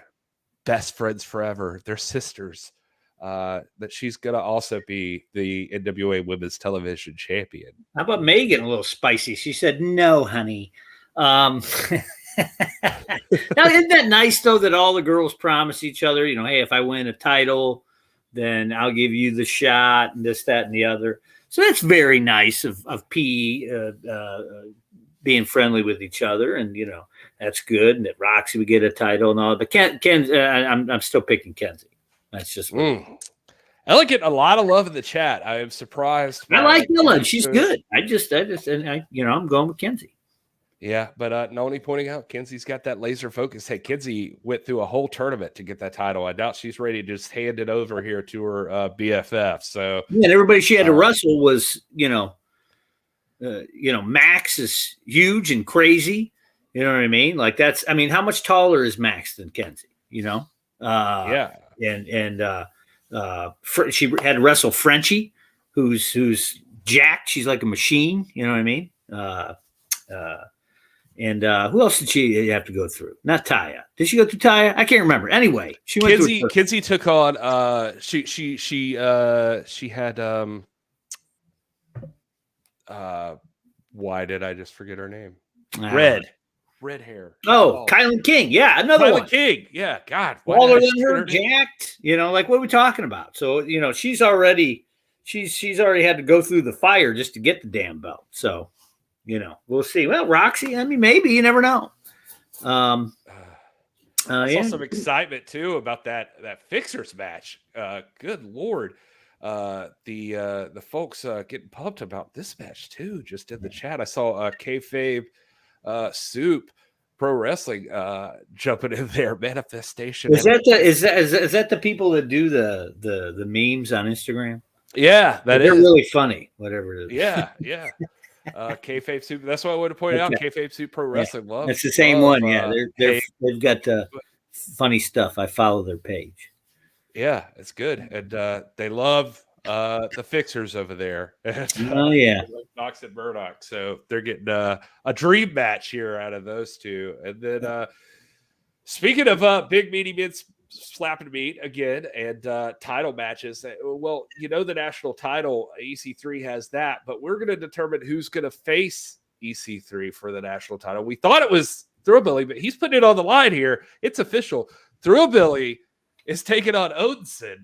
E: best friends forever, they're sisters, that she's going to also be the NWA Women's Television Champion.
F: How about Megan a little spicy? She said, no, honey. Now, isn't that nice, though, that all the girls promise each other, hey, if I win a title, then I'll give you the shot and this, that, and the other. So that's very nice of PE being friendly with each other, and that's good. And that Roxy would get a title and all. But I'm still picking Kenzie. That's just
E: Ella getting a lot of love in the chat. I am surprised.
F: I like Ella. She's good. I'm going with Kenzie.
E: Yeah, but Noni pointing out Kenzie's got that laser focus. Hey, Kenzie went through a whole tournament to get that title. I doubt she's ready to just hand it over here to her BFF. So
F: and everybody she had to wrestle was, Max is huge and crazy. You know what I mean? Like how much taller is Max than Kenzie?
E: Yeah.
F: And she had to wrestle Frenchie, who's jacked. She's like a machine. You know what I mean? And who else did she have to go through? Not Taya. Did she go through Taya? I can't remember. Anyway, she went through.
E: Kenzie took on. She had. Why did I just forget her name? Red hair.
F: Oh, Kylan King. Yeah, another one.
E: King. Yeah, God.
F: Taller than her, jacked. Like what are we talking about? So she's already had to go through the fire just to get the damn belt. So. We'll see. Well, Roxy, maybe you never know.
E: I saw some excitement too about that Fixers match. Good Lord. The folks getting pumped about this match too, just in the chat. I saw Kayfabe Soup Pro Wrestling jumping in there. Manifestation.
F: Is that the people that do the memes on Instagram?
E: Yeah, they're
F: really funny, whatever it is.
E: Yeah. Kayfabe Soup. That's what I wanted to point out. Kayfabe Soup Pro Wrestling.
F: Yeah. It's the same one. Yeah, they've got funny stuff. I follow their page.
E: Yeah, it's good, and they love the Fixers over there.
F: Oh yeah,
E: Knox and Murdoch. So they're getting a dream match here out of those two. And then speaking of big meaty men slapping meat again and title matches. Well, the national title, EC3 has that, but we're going to determine who's going to face EC3 for the national title. We thought it was Thrillbilly, but he's putting it on the line here. It's official. Thrillbilly is taking on Odinson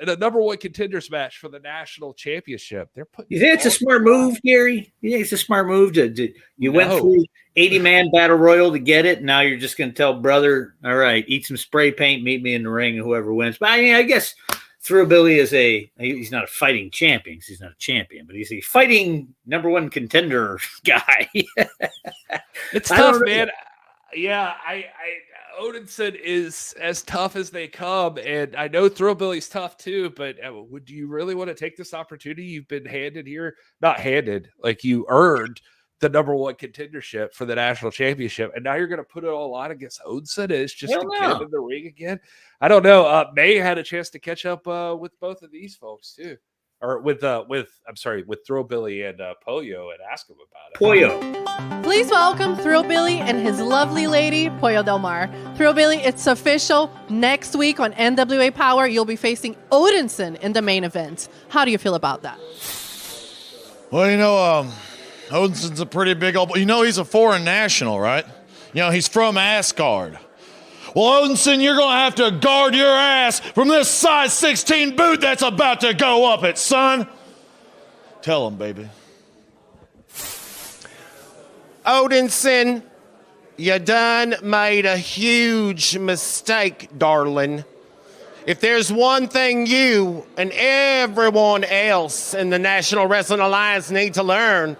E: in a number one contenders match for the national championship. They're putting.
F: You think it's a smart move, Gary? You think it's a smart move you went through 80-man battle royal to get it, and now you're just going to tell brother, all right, eat some spray paint, meet me in the ring, and whoever wins. But I guess Thrillbilly is he's not a fighting champion. He's not a champion, but he's a fighting number one contender guy.
E: It's tough, man. Yeah, Odinson is as tough as they come, and I know Thrillbilly's tough too, but would you really want to take this opportunity you've been handed here? Not handed, like you earned the number one contendership for the national championship, and now you're going to put it all on against Odinson. It's just to get in the ring again. I don't know. May had a chance to catch up with both of these folks too. Or with Thrillbilly and Pollo and ask him about it.
F: Pollo.
J: Please welcome Thrillbilly and his lovely lady, Pollo Del Mar. Thrillbilly, it's official. Next week on NWA Power, you'll be facing Odinson in the main event. How do you feel about that?
P: Well, Odinson's a pretty big old... he's a foreign national, right? He's from Asgard. Well, Odinson, you're going to have to guard your ass from this size 16 boot that's about to go up it, son. Tell him, baby.
Q: Odinson, you done made a huge mistake, darling. If there's one thing you and everyone else in the National Wrestling Alliance need to learn,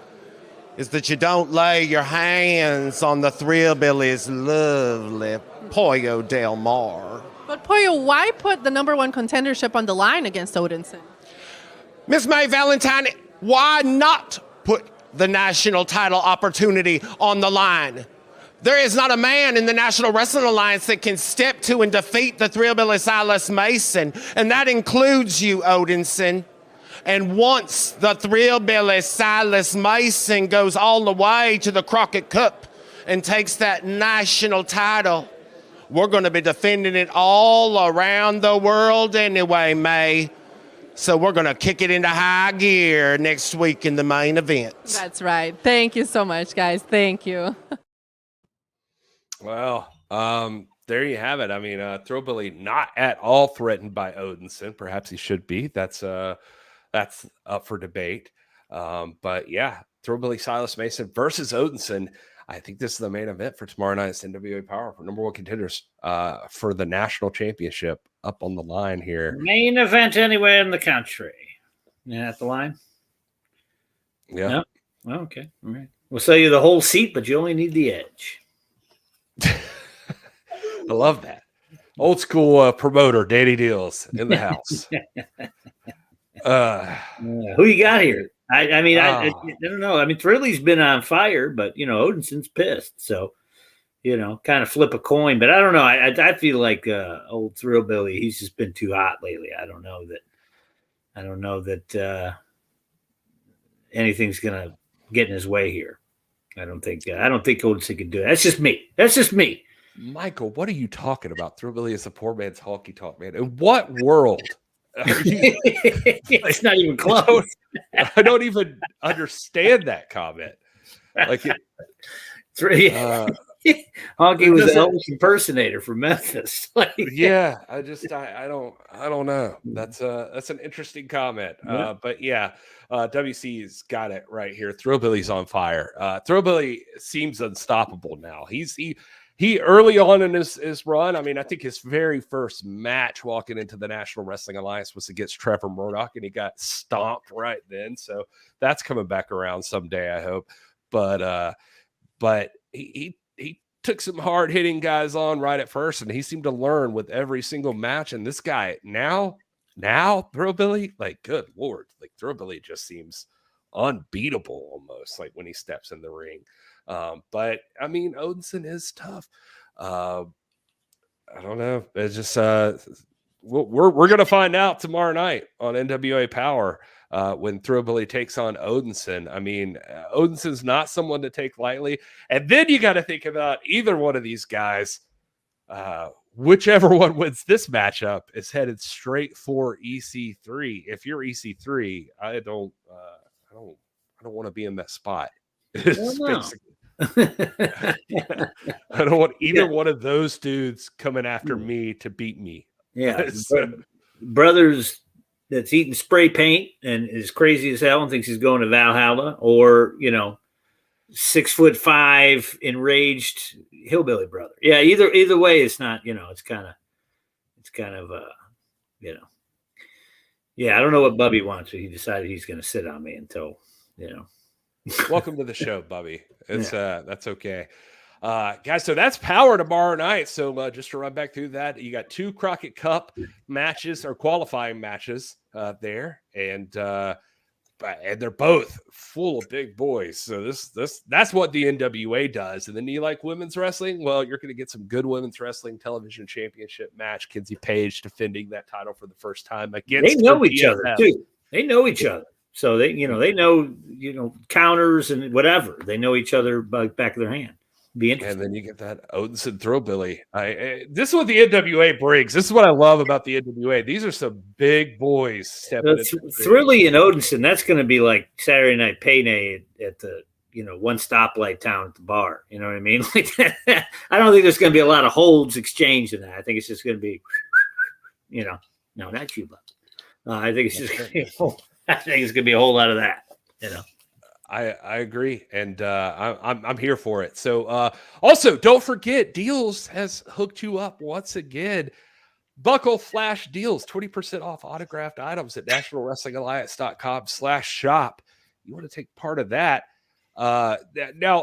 Q: is that you don't lay your hands on the Thrillbilly's lovely Pollo Del Mar.
J: But Pollo, why put the number one contendership on the line against Odinson?
Q: Miss May Valentine, why not put the national title opportunity on the line? There is not a man in the National Wrestling Alliance that can step to and defeat the Thrillbilly Silas Mason, and that includes you, Odinson. And once the Thrillbilly Silas Mason goes all the way to the Crockett Cup and takes that national title, we're going to be defending it all around the world anyway, May. So we're going to kick it into high gear next week in the main event.
J: That's right. Thank you so much, guys. Thank you.
E: Well, there you have it. I mean, Thrillbilly not at all threatened by Odinson. Perhaps he should be. That's up for debate. But yeah, Thrillbilly Silas Mason versus Odinson. I think this is the main event for tomorrow night's NWA Power for number one contenders for the national championship up on the line here.
F: Main event anywhere in the country. You at the line?
E: Yeah.
F: No? Oh, okay. All right. We'll sell you the whole seat, but you only need the edge.
E: I love that. Old school promoter, Danny Dealz in the house.
F: Who you got here? I don't know. I mean, Thrilly's been on fire, but, Odinson's pissed. So, kind of flip a coin. But I don't know. I feel like old Thrillbilly, he's just been too hot lately. I don't know that anything's going to get in his way here. I don't think Odinson can do it. That's just me.
E: Michael, what are you talking about? Thrillbilly is a poor man's honky tonk, man. In what world?
F: It's not even close.
E: I don't even understand that comment. Like,
F: Honky was an Elvis impersonator from Memphis.
E: Yeah, I don't know. That's an interesting comment.
F: Yeah.
E: But yeah, WC's got it right here. Thrillbilly's on fire. Thrillbilly seems unstoppable now. He early on in his run, I mean, I think his very first match walking into the National Wrestling Alliance was against Trevor Murdoch, and he got stomped right then. So that's coming back around someday, I hope. But he took some hard hitting guys on right at first, and he seemed to learn with every single match. And this guy now Thrillbilly, like, good Lord, like Thrillbilly just seems unbeatable almost, like when he steps in the ring. But I mean, Odinson is tough. I don't know. It's just we're gonna find out tomorrow night on NWA Power when Thrillbilly takes on Odinson. I mean, Odinson's not someone to take lightly. And then you got to think about either one of these guys. Whichever one wins this matchup is headed straight for EC3. If you're EC3, I don't want to be in that spot. I don't want either one of those dudes coming after me to beat me.
F: Yeah, brothers that's eating spray paint and is crazy as hell and thinks he's going to Valhalla, or 6'5" enraged hillbilly brother. Yeah, either way, it's not. It's kind of Yeah, I don't know what Bubby wants, but he decided he's going to sit on me until.
E: Welcome to the show, Bubby. It's that's okay. Guys, so that's Power tomorrow night. So just to run back through that, you got 2 Crockett Cup matches or qualifying matches there, and they're both full of big boys. So that's what the NWA does. And then you like women's wrestling? Well, you're going to get some good women's wrestling television championship match. Kenzie Page defending that title for the first time against.
F: They know each other too. They know each other. So they know counters and whatever. They know each other by the back of their hand. Be interesting.
E: And then you get that Odinson Throwbilly. This is what the NWA brings. This is what I love about the NWA. These are some big boys stepping in.
F: Thrilly and Odinson, that's going to be like Saturday Night Payday at the one stoplight town at the bar. You know what I mean? Like I don't think there's going to be a lot of holds exchanged in that. I think it's just going to be, no, not you, but I think it's just going to be. I think it's going to be a whole lot of that.
E: I agree, and I'm here for it. So also, don't forget, Dealz has hooked you up once again. Buckle Flash Deals, 20% off autographed items at nationalwrestlingalliance.com/shop. You want to take part of that. Now,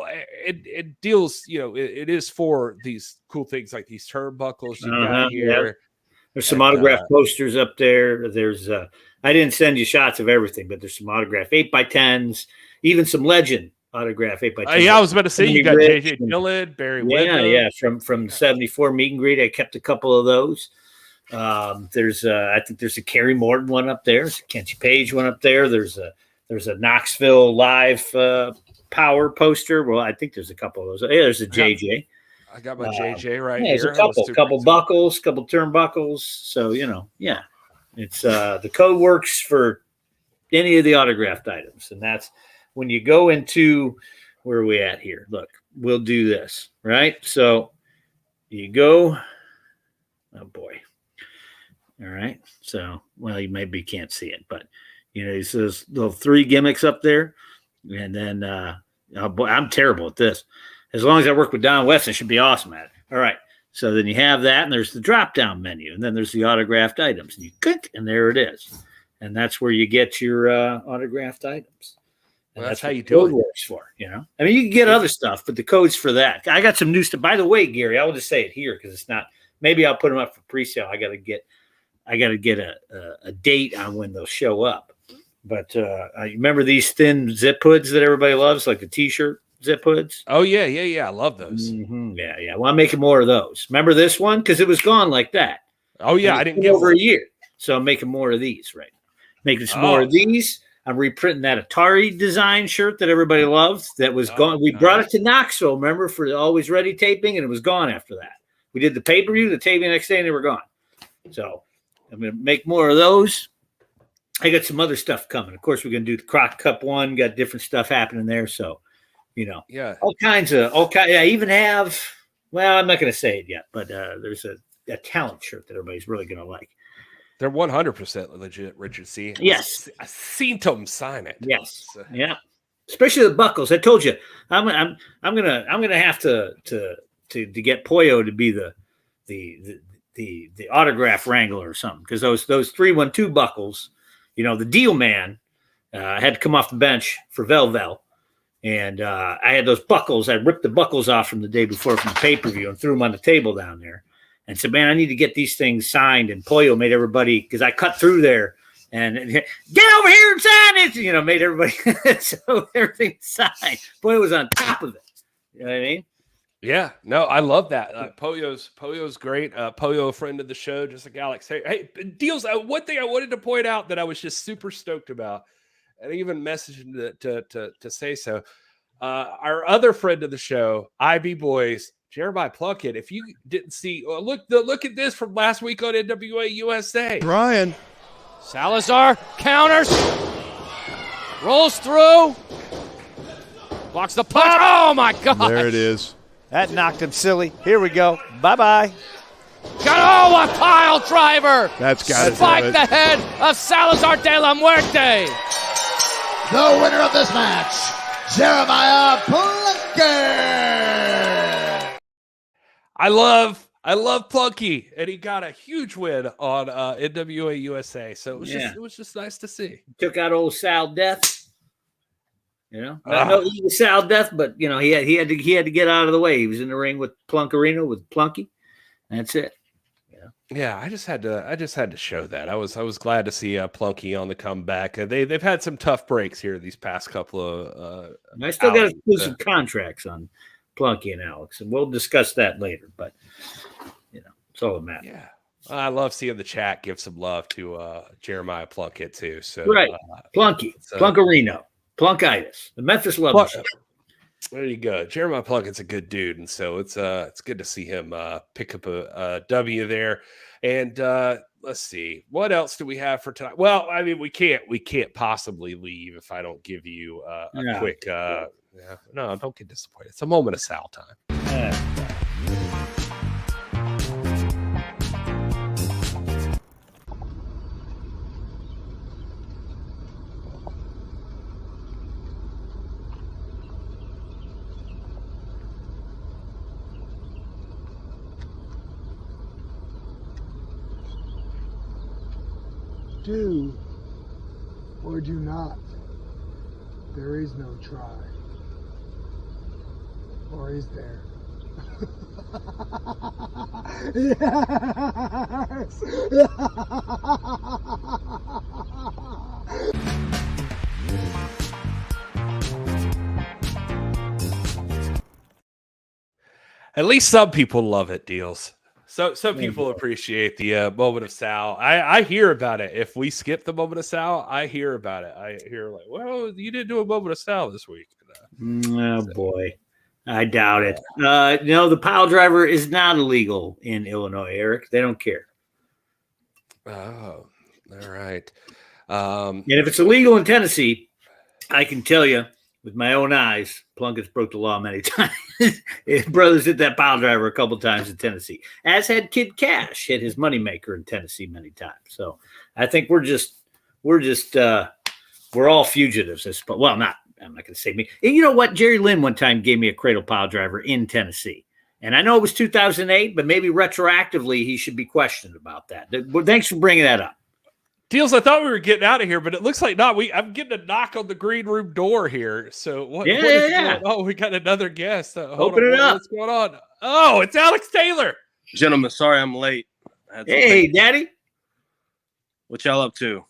E: it deals, it is for these cool things like these turnbuckles you got here.
F: Yeah. There's some autographed posters up there. There's I didn't send you shots of everything, but there's some autographed 8x10s, even some legend autograph 8x10s.
E: Yeah, I was about to say you got JJ Dillon, Barry Windham.
F: Yeah, from 74 meet and greet. I kept a couple of those. There's I think there's a Kerry Morton one up there. There's a Kenzie Page one up there. There's a Knoxville live power poster. Well, I think there's a couple of those. Yeah, there's a JJ.
E: I got my JJ right
F: here. There's a couple buckles, couple turnbuckles. So it's the code works for any of the autographed items, and that's when you go into where are we at here? Look, we'll do this right. So you go. Oh boy. All right. So you maybe can't see it, but it's those little 3 gimmicks up there, and then oh boy, I'm terrible at this. As long as I work with Don West, I should be awesome at it. All right. So then you have that, and there's the drop-down menu, and then there's the autographed items. And you click, and there it is. And that's where you get your autographed items. And
E: that's how you do it.
F: Works for, I mean, you can get other stuff, but the code's for that. I got some new stuff. By the way, Gary, I will just say it here because it's not. Maybe I'll put them up for pre-sale. I got to get a date on when they'll show up. But I remember these thin zip hoods that everybody loves, like the T-shirt zip hoods.
E: Oh yeah. I love those.
F: Mm-hmm. Yeah. Well, I'm making more of those. Remember this one because it was gone like that.
E: Oh yeah, I didn't get
F: over a year, so I'm making more of these. Right, making some more of these. I'm reprinting that Atari design shirt that everybody loved. That was gone. We brought it to Knoxville. Remember for the Always Ready taping, and it was gone after that. We did the pay-per-view, the taping the next day, and they were gone. So I'm going to make more of those. I got some other stuff coming. Of course, we're going to do the Croc Cup one. Got different stuff happening there. So, all kinds. I even have. Well, I'm not going to say it yet, but there's a talent shirt that everybody's really going to like.
E: They're 100% legit, Richard C.
F: Yes,
E: I seen them sign it.
F: Yes, yeah. Especially the buckles. I told you, I'm gonna have to get Pollo to be the autograph wrangler or something because those 312 buckles, the deal man had to come off the bench for Velvel, and I had those buckles. I ripped the buckles off from the day before from the pay-per-view and threw them on the table down there. And said, man, I need to get these things signed. And Pollo made everybody, because I cut through there and get over here and sign it. Made everybody, so everything signed. Pollo was on top of it. You know what I mean?
E: Yeah, no, I love that. Pollo's great. Pollo, a friend of the show, just like Alex. Hey, Dealz. One thing I wanted to point out that I was just super stoked about, and even messaging to say so. Our other friend of the show, IB Boys. Jeremiah Plunkett, if you didn't see, look at this from last week on NWA USA.
L: Ryan.
M: Salazar counters. Rolls through. Blocks the punch. Oh, my God.
L: There it is. That knocked him silly. Here we go. Bye-bye.
M: Got a pile driver.
L: That's got to
M: spike the head of Salazar de la Muerte.
H: The winner of this match, Jeremiah Plunkett.
E: I love Plunky, and he got a huge win on NWA USA. So it was just nice to see.
F: Took out old Sal Death. You know, no, he was Sal Death, but you know, he had to get out of the way. He was in the ring with Plunkarino with Plunky. That's it.
E: Yeah, I just had to show that. I was glad to see Plunky on the comeback. They've had some tough breaks here these past couple of.
F: I still got exclusive contracts on Plunky and Alex, and we'll discuss that later. But you know, it's all that matters.
E: Yeah, I love seeing the chat give some love to Jeremiah Plunkett too. So
F: right, Plunky, Plunkarino, Plunkitis, the Memphis Love.
E: There you go. Jeremiah Plunkett's a good dude, and so it's good to see him pick up a W there. And let's see, what else do we have for tonight? Well, I mean, we can't possibly leave if I don't give you a quick. No, don't get disappointed. It's a moment of Sal time.
R: Do or do not. There is no try. Or is there? Yes!
E: At least some people love it, Dealz. So some people appreciate the moment of Sal. I hear about it. If we skip the moment of Sal, I hear about it. I hear like, well, you didn't do a moment of Sal this week.
F: Oh boy, I doubt it. No, the pile driver is not illegal in Illinois, Eric. They don't care.
E: Oh, all right.
F: And if it's illegal in Tennessee, I can tell you with my own eyes, Plunkett's broke the law many times. His brothers hit that pile driver a couple times in Tennessee, as had Kid Cash hit his moneymaker in Tennessee many times. So I think we're all fugitives. Well, I'm not going to say me. And you know what? Jerry Lynn one time gave me a cradle pile driver in Tennessee. And I know it was 2008, but maybe retroactively he should be questioned about that. Well, thanks for bringing that up.
E: Dealz, I thought we were getting out of here, but it looks like not. I'm getting a knock on the green room door here. So what is going on? We got another guest.
F: Open it up.
E: What's going on? Oh, it's Alex Taylor.
S: Gentlemen, sorry I'm late.
F: Hey, Daddy.
S: What y'all up to?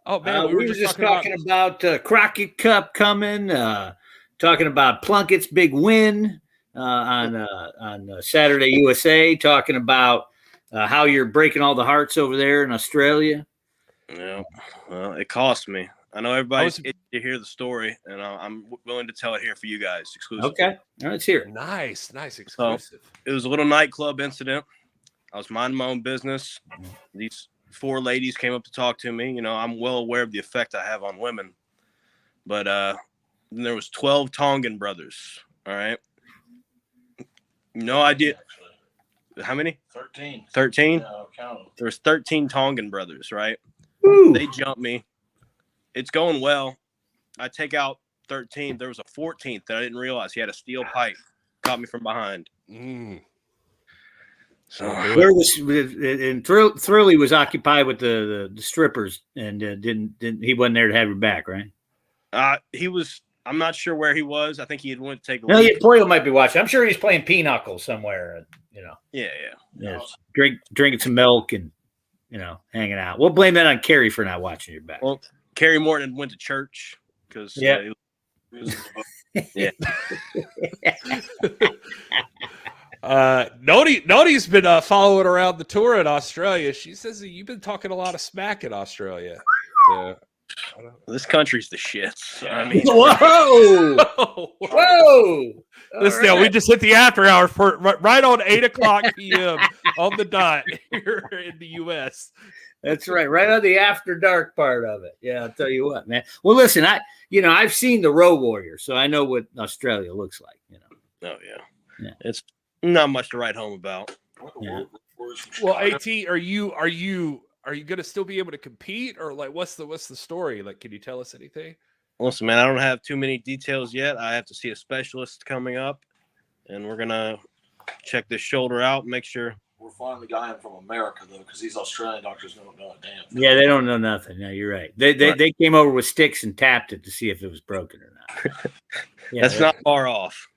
E: Oh, man,
F: we were just talking about Crockett Cup coming, talking about Plunkett's big win on Saturday USA, talking about how you're breaking all the hearts over there in Australia.
S: Yeah, well, it cost me. I know everybody's itching to hear the story, and I'm willing to tell it here for you guys, exclusive.
F: Okay, let's hear it.
E: Nice exclusive.
S: So, it was a little nightclub incident. I was minding my own business. These 4 ladies came up to talk to me. You know, I'm well aware of the effect I have on women. But then there was 12 Tongan brothers, all right? No idea. How many?
L: 13.
S: 13?
L: Yeah, count them.
S: There's 13 Tongan brothers, right?
F: Woo.
S: They jumped me. It's going well. I take out 13. There was a 14th that I didn't realize. He had a steel pipe. Caught me from behind.
F: So where was and Thrilly was occupied with the strippers and didn't he wasn't there to have your back, right?
S: He was. I'm not sure where he was. I think he had went to take a
F: No,
S: leak.
F: Poyo might be watching. I'm sure he's playing pinochle somewhere. You know.
S: Yeah.
F: Drinking some milk and hanging out. We'll blame that on Kerry for not watching your back.
S: Well, Kerry Morton went to church because
E: Nodi's been following around the tour in Australia. She says that you've been talking a lot of smack in Australia. So,
S: this country's the shits. I mean,
F: whoa.
E: Listen, now, we just hit the after hours for right on 8:00 p.m. on the dot here in the U.S.
F: That's right on the after dark part of it. Yeah, I'll tell you what, man. Well, listen, I've seen the Road Warrior, so I know what Australia looks like.
S: Oh yeah. It's not much to write home about.
F: Yeah.
E: Well, AT, are you going to still be able to compete, or like what's the story? Like, can you tell us anything?
S: Listen, man, I don't have too many details yet. I have to see a specialist coming up, and we're gonna check this shoulder out, make sure
T: we're finally got him from America though, because these Australian doctors don't know a damn thing.
F: Yeah, they don't know nothing. No, you're right. They came over with sticks and tapped it to see if it was broken or not. Yeah,
S: That's not far off.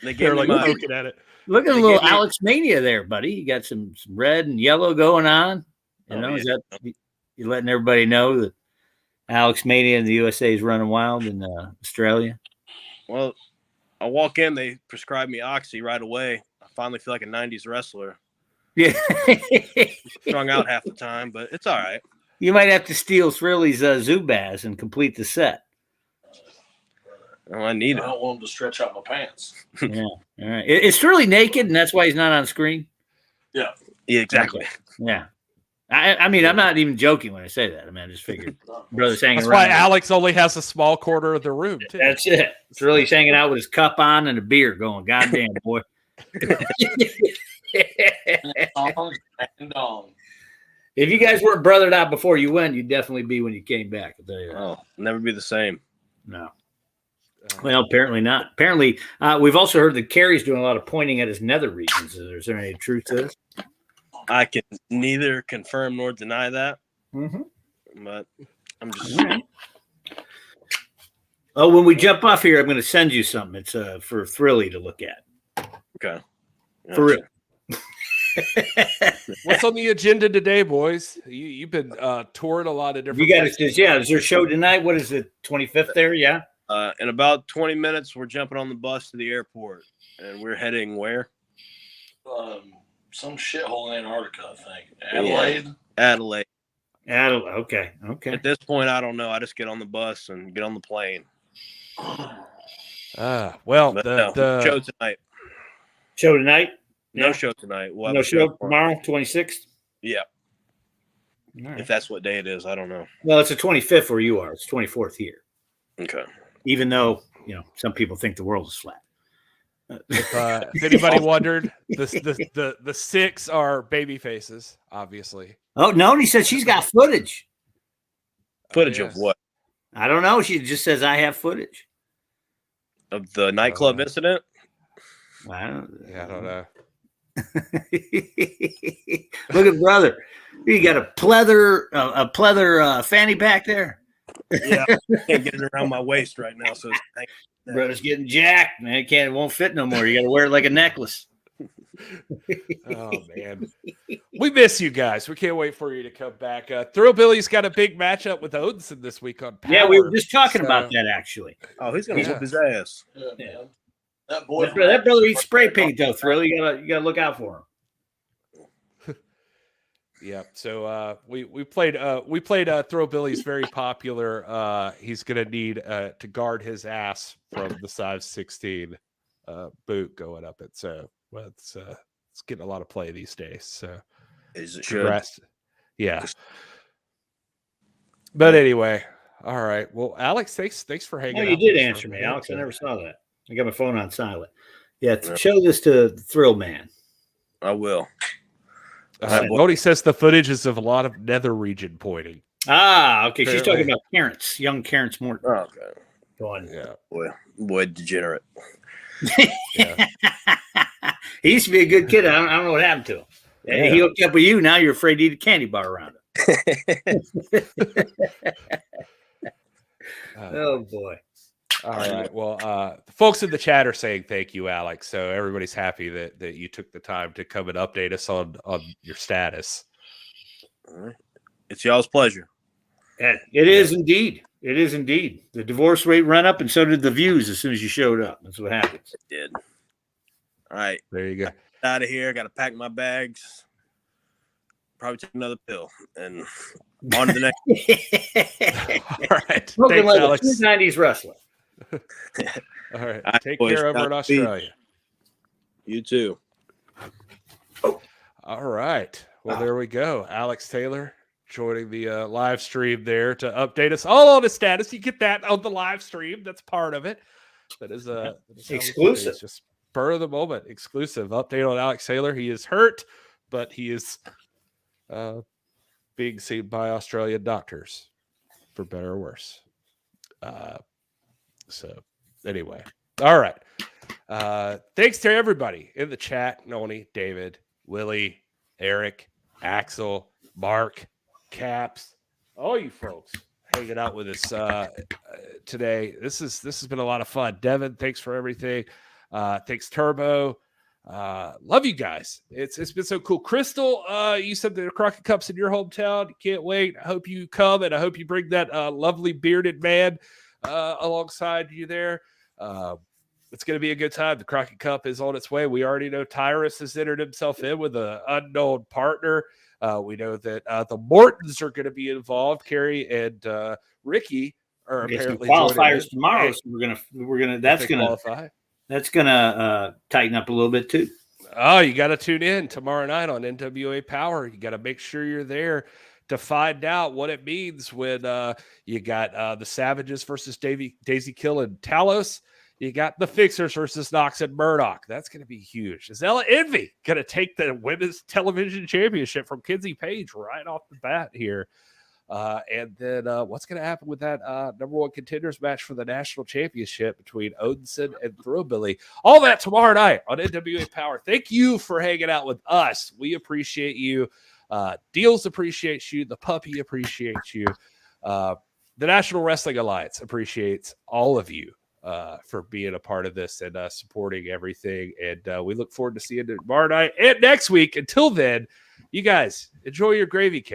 E: They're like poking at it.
F: Look at a little Alex Mania there, buddy. You got some red and yellow going on. You know, is that you letting everybody know that Alex Mania in the USA is running wild in Australia?
S: Well, I walk in, they prescribe me Oxy right away. I finally feel like a 90s wrestler.
F: Yeah.
S: Strung out half the time, but it's all right.
F: You might have to steal Thrilly's Zubaz and complete the set.
S: Oh, I need it.
T: I don't want him to stretch out my pants.
F: Yeah. All right. Is Thrilly naked and that's why he's not on screen?
T: Yeah.
S: Yeah, exactly.
F: Yeah. I mean, I'm not even joking when I say that. I mean, I just figured brother's hanging
E: That's
F: around.
E: why Alex only has a small corner of the room, too.
F: That's it. It's really he's hanging out with his cup on and a beer going, goddamn, boy. If you guys weren't brothered out before you went, you'd definitely be when you came back. I'll tell you that.
S: Oh, never be the same.
F: No. Well, apparently not. Apparently, we've also heard that Kerry's doing a lot of pointing at his nether regions. Is there any truth to this?
S: I can neither confirm nor deny that.
F: Mm-hmm.
S: But I'm just.
F: Oh, when we jump off here, I'm going to send you something. It's for Thrilly to look at.
S: Okay.
F: For real.
E: What's on the agenda today, boys? You've been touring a lot of different.
F: You got it. Yeah, is there a show tonight? What is it? 25th there? Yeah.
S: In about 20 minutes, we're jumping on the bus to the airport, and we're heading where?
T: Some shithole in Antarctica, I think. Adelaide.
S: Adelaide.
F: Okay. Okay.
S: At this point, I don't know. I just get on the bus and get on the plane.
E: Well,
S: But
E: the
S: show tonight.
F: Show tonight?
S: No
F: Yeah.
S: show tonight. We'll have
F: No
S: a
F: show
S: tomorrow.
F: tomorrow, 26th?
S: Yeah.
F: Right.
S: If that's what day it is, I don't know.
F: Well, it's the 25th where you are. It's 24th here.
S: Okay.
F: Even though, some people think the world is flat.
E: If anybody wondered, the six are baby faces, obviously.
F: Oh, no, he said she's got footage.
S: Footage of what?
F: I don't know. She just says, I have footage.
S: Of the nightclub incident?
F: I don't
E: know.
F: Look at brother. You got a pleather fanny pack there.
S: Yeah, can't get it around my waist right now. So
F: brother's getting jacked, man. It won't fit no more. You got to wear it like a necklace.
E: Oh man, we miss you guys. We can't wait for you to come back. Thrillbilly's got a big matchup with Odinson this week on Power.
F: Yeah, we were just talking about that actually.
S: Oh, he's gonna whoop his ass.
T: Yeah. That boy,
F: that brother eats spray paint though. Thrill, you gotta look out for him.
E: Yeah, so we played Thrillbilly's very popular. He's gonna need to guard his ass from the size 16 boot going up it. So it's getting a lot of play these days. So
S: is it
E: congrats. Yeah. But anyway, all right. Well, Alex, thanks for hanging out.
F: Oh, you did answer me, Alex. I never saw that. I got my phone on silent. Yeah, show this to Thrill Man.
S: I will.
E: Modi says the footage is of a lot of nether region pointing.
F: Ah, okay. She's talking about Terrence, young Terrence Morton.
S: Oh, okay.
F: Go on.
E: Yeah.
S: Boy, degenerate.
F: He used to be a good kid. I don't know what happened to him.
E: Yeah.
F: He hooked up with you. Now you're afraid to eat a candy bar around him. Oh, boy.
E: All right. Well, the folks in the chat are saying thank you, Alex. So everybody's happy that you took the time to come and update us on your status.
S: All right. It's y'all's pleasure.
F: It is indeed. It is indeed. The divorce rate ran up, and so did the views as soon as you showed up. That's what happens.
S: It did. All right.
E: There you go.
S: Out of here. Got to pack my bags. Probably take another pill and on to the next.
E: All right.
F: Smoking
E: Thanks,
F: like a
E: Alex.
F: 90s wrestler.
E: All right.
S: All right,
E: Take
S: boys.
E: care over in
S: Godspeed.
E: Australia.
S: You too.
E: All right. Well, there we go. Alex Taylor joining the live stream there to update us all on his status. You get that on the live stream. That's part of it. That is
F: exclusive.
E: It's just spur of the moment exclusive update on Alex Taylor. He is hurt, but he is being seen by Australian doctors, for better or worse. So anyway, all right. Thanks to everybody in the chat: Noni, David, Willie, Eric, Axel, Mark, Caps, all you folks hanging out with us today. This has been a lot of fun. Devin, thanks for everything. Thanks, Turbo. Love you guys. It's been so cool. Crystal, you said there are Crockett Cups in your hometown. Can't wait. I hope you come, and I hope you bring that lovely bearded man alongside you there. It's going to be a good time. The Crockett Cup is on its way. We already know Tyrus has entered himself in with an unknown partner. We know that the Mortons are going to be involved. Carrie and Ricky are apparently
F: qualifiers tomorrow. So we're gonna that's gonna tighten up a little bit too.
E: Oh, you got to tune in tomorrow night on NWA Power. You got to make sure you're there to find out what it means when you got the Savages versus Daisy Kill and Talos. You got the Fixers versus Knox and Murdoch. That's going to be huge. Is Ella Envy going to take the Women's Television Championship from Kenzie Page right off the bat here? And then what's going to happen with that number one contenders match for the national championship between Odinson and Throwbilly? All that tomorrow night on NWA Power. Thank you for hanging out with us. We appreciate you. Dealz appreciates you. The puppy appreciates you. The National Wrestling Alliance appreciates all of you for being a part of this and supporting everything. And we look forward to seeing you tomorrow night and next week. Until then, you guys enjoy your gravy cake.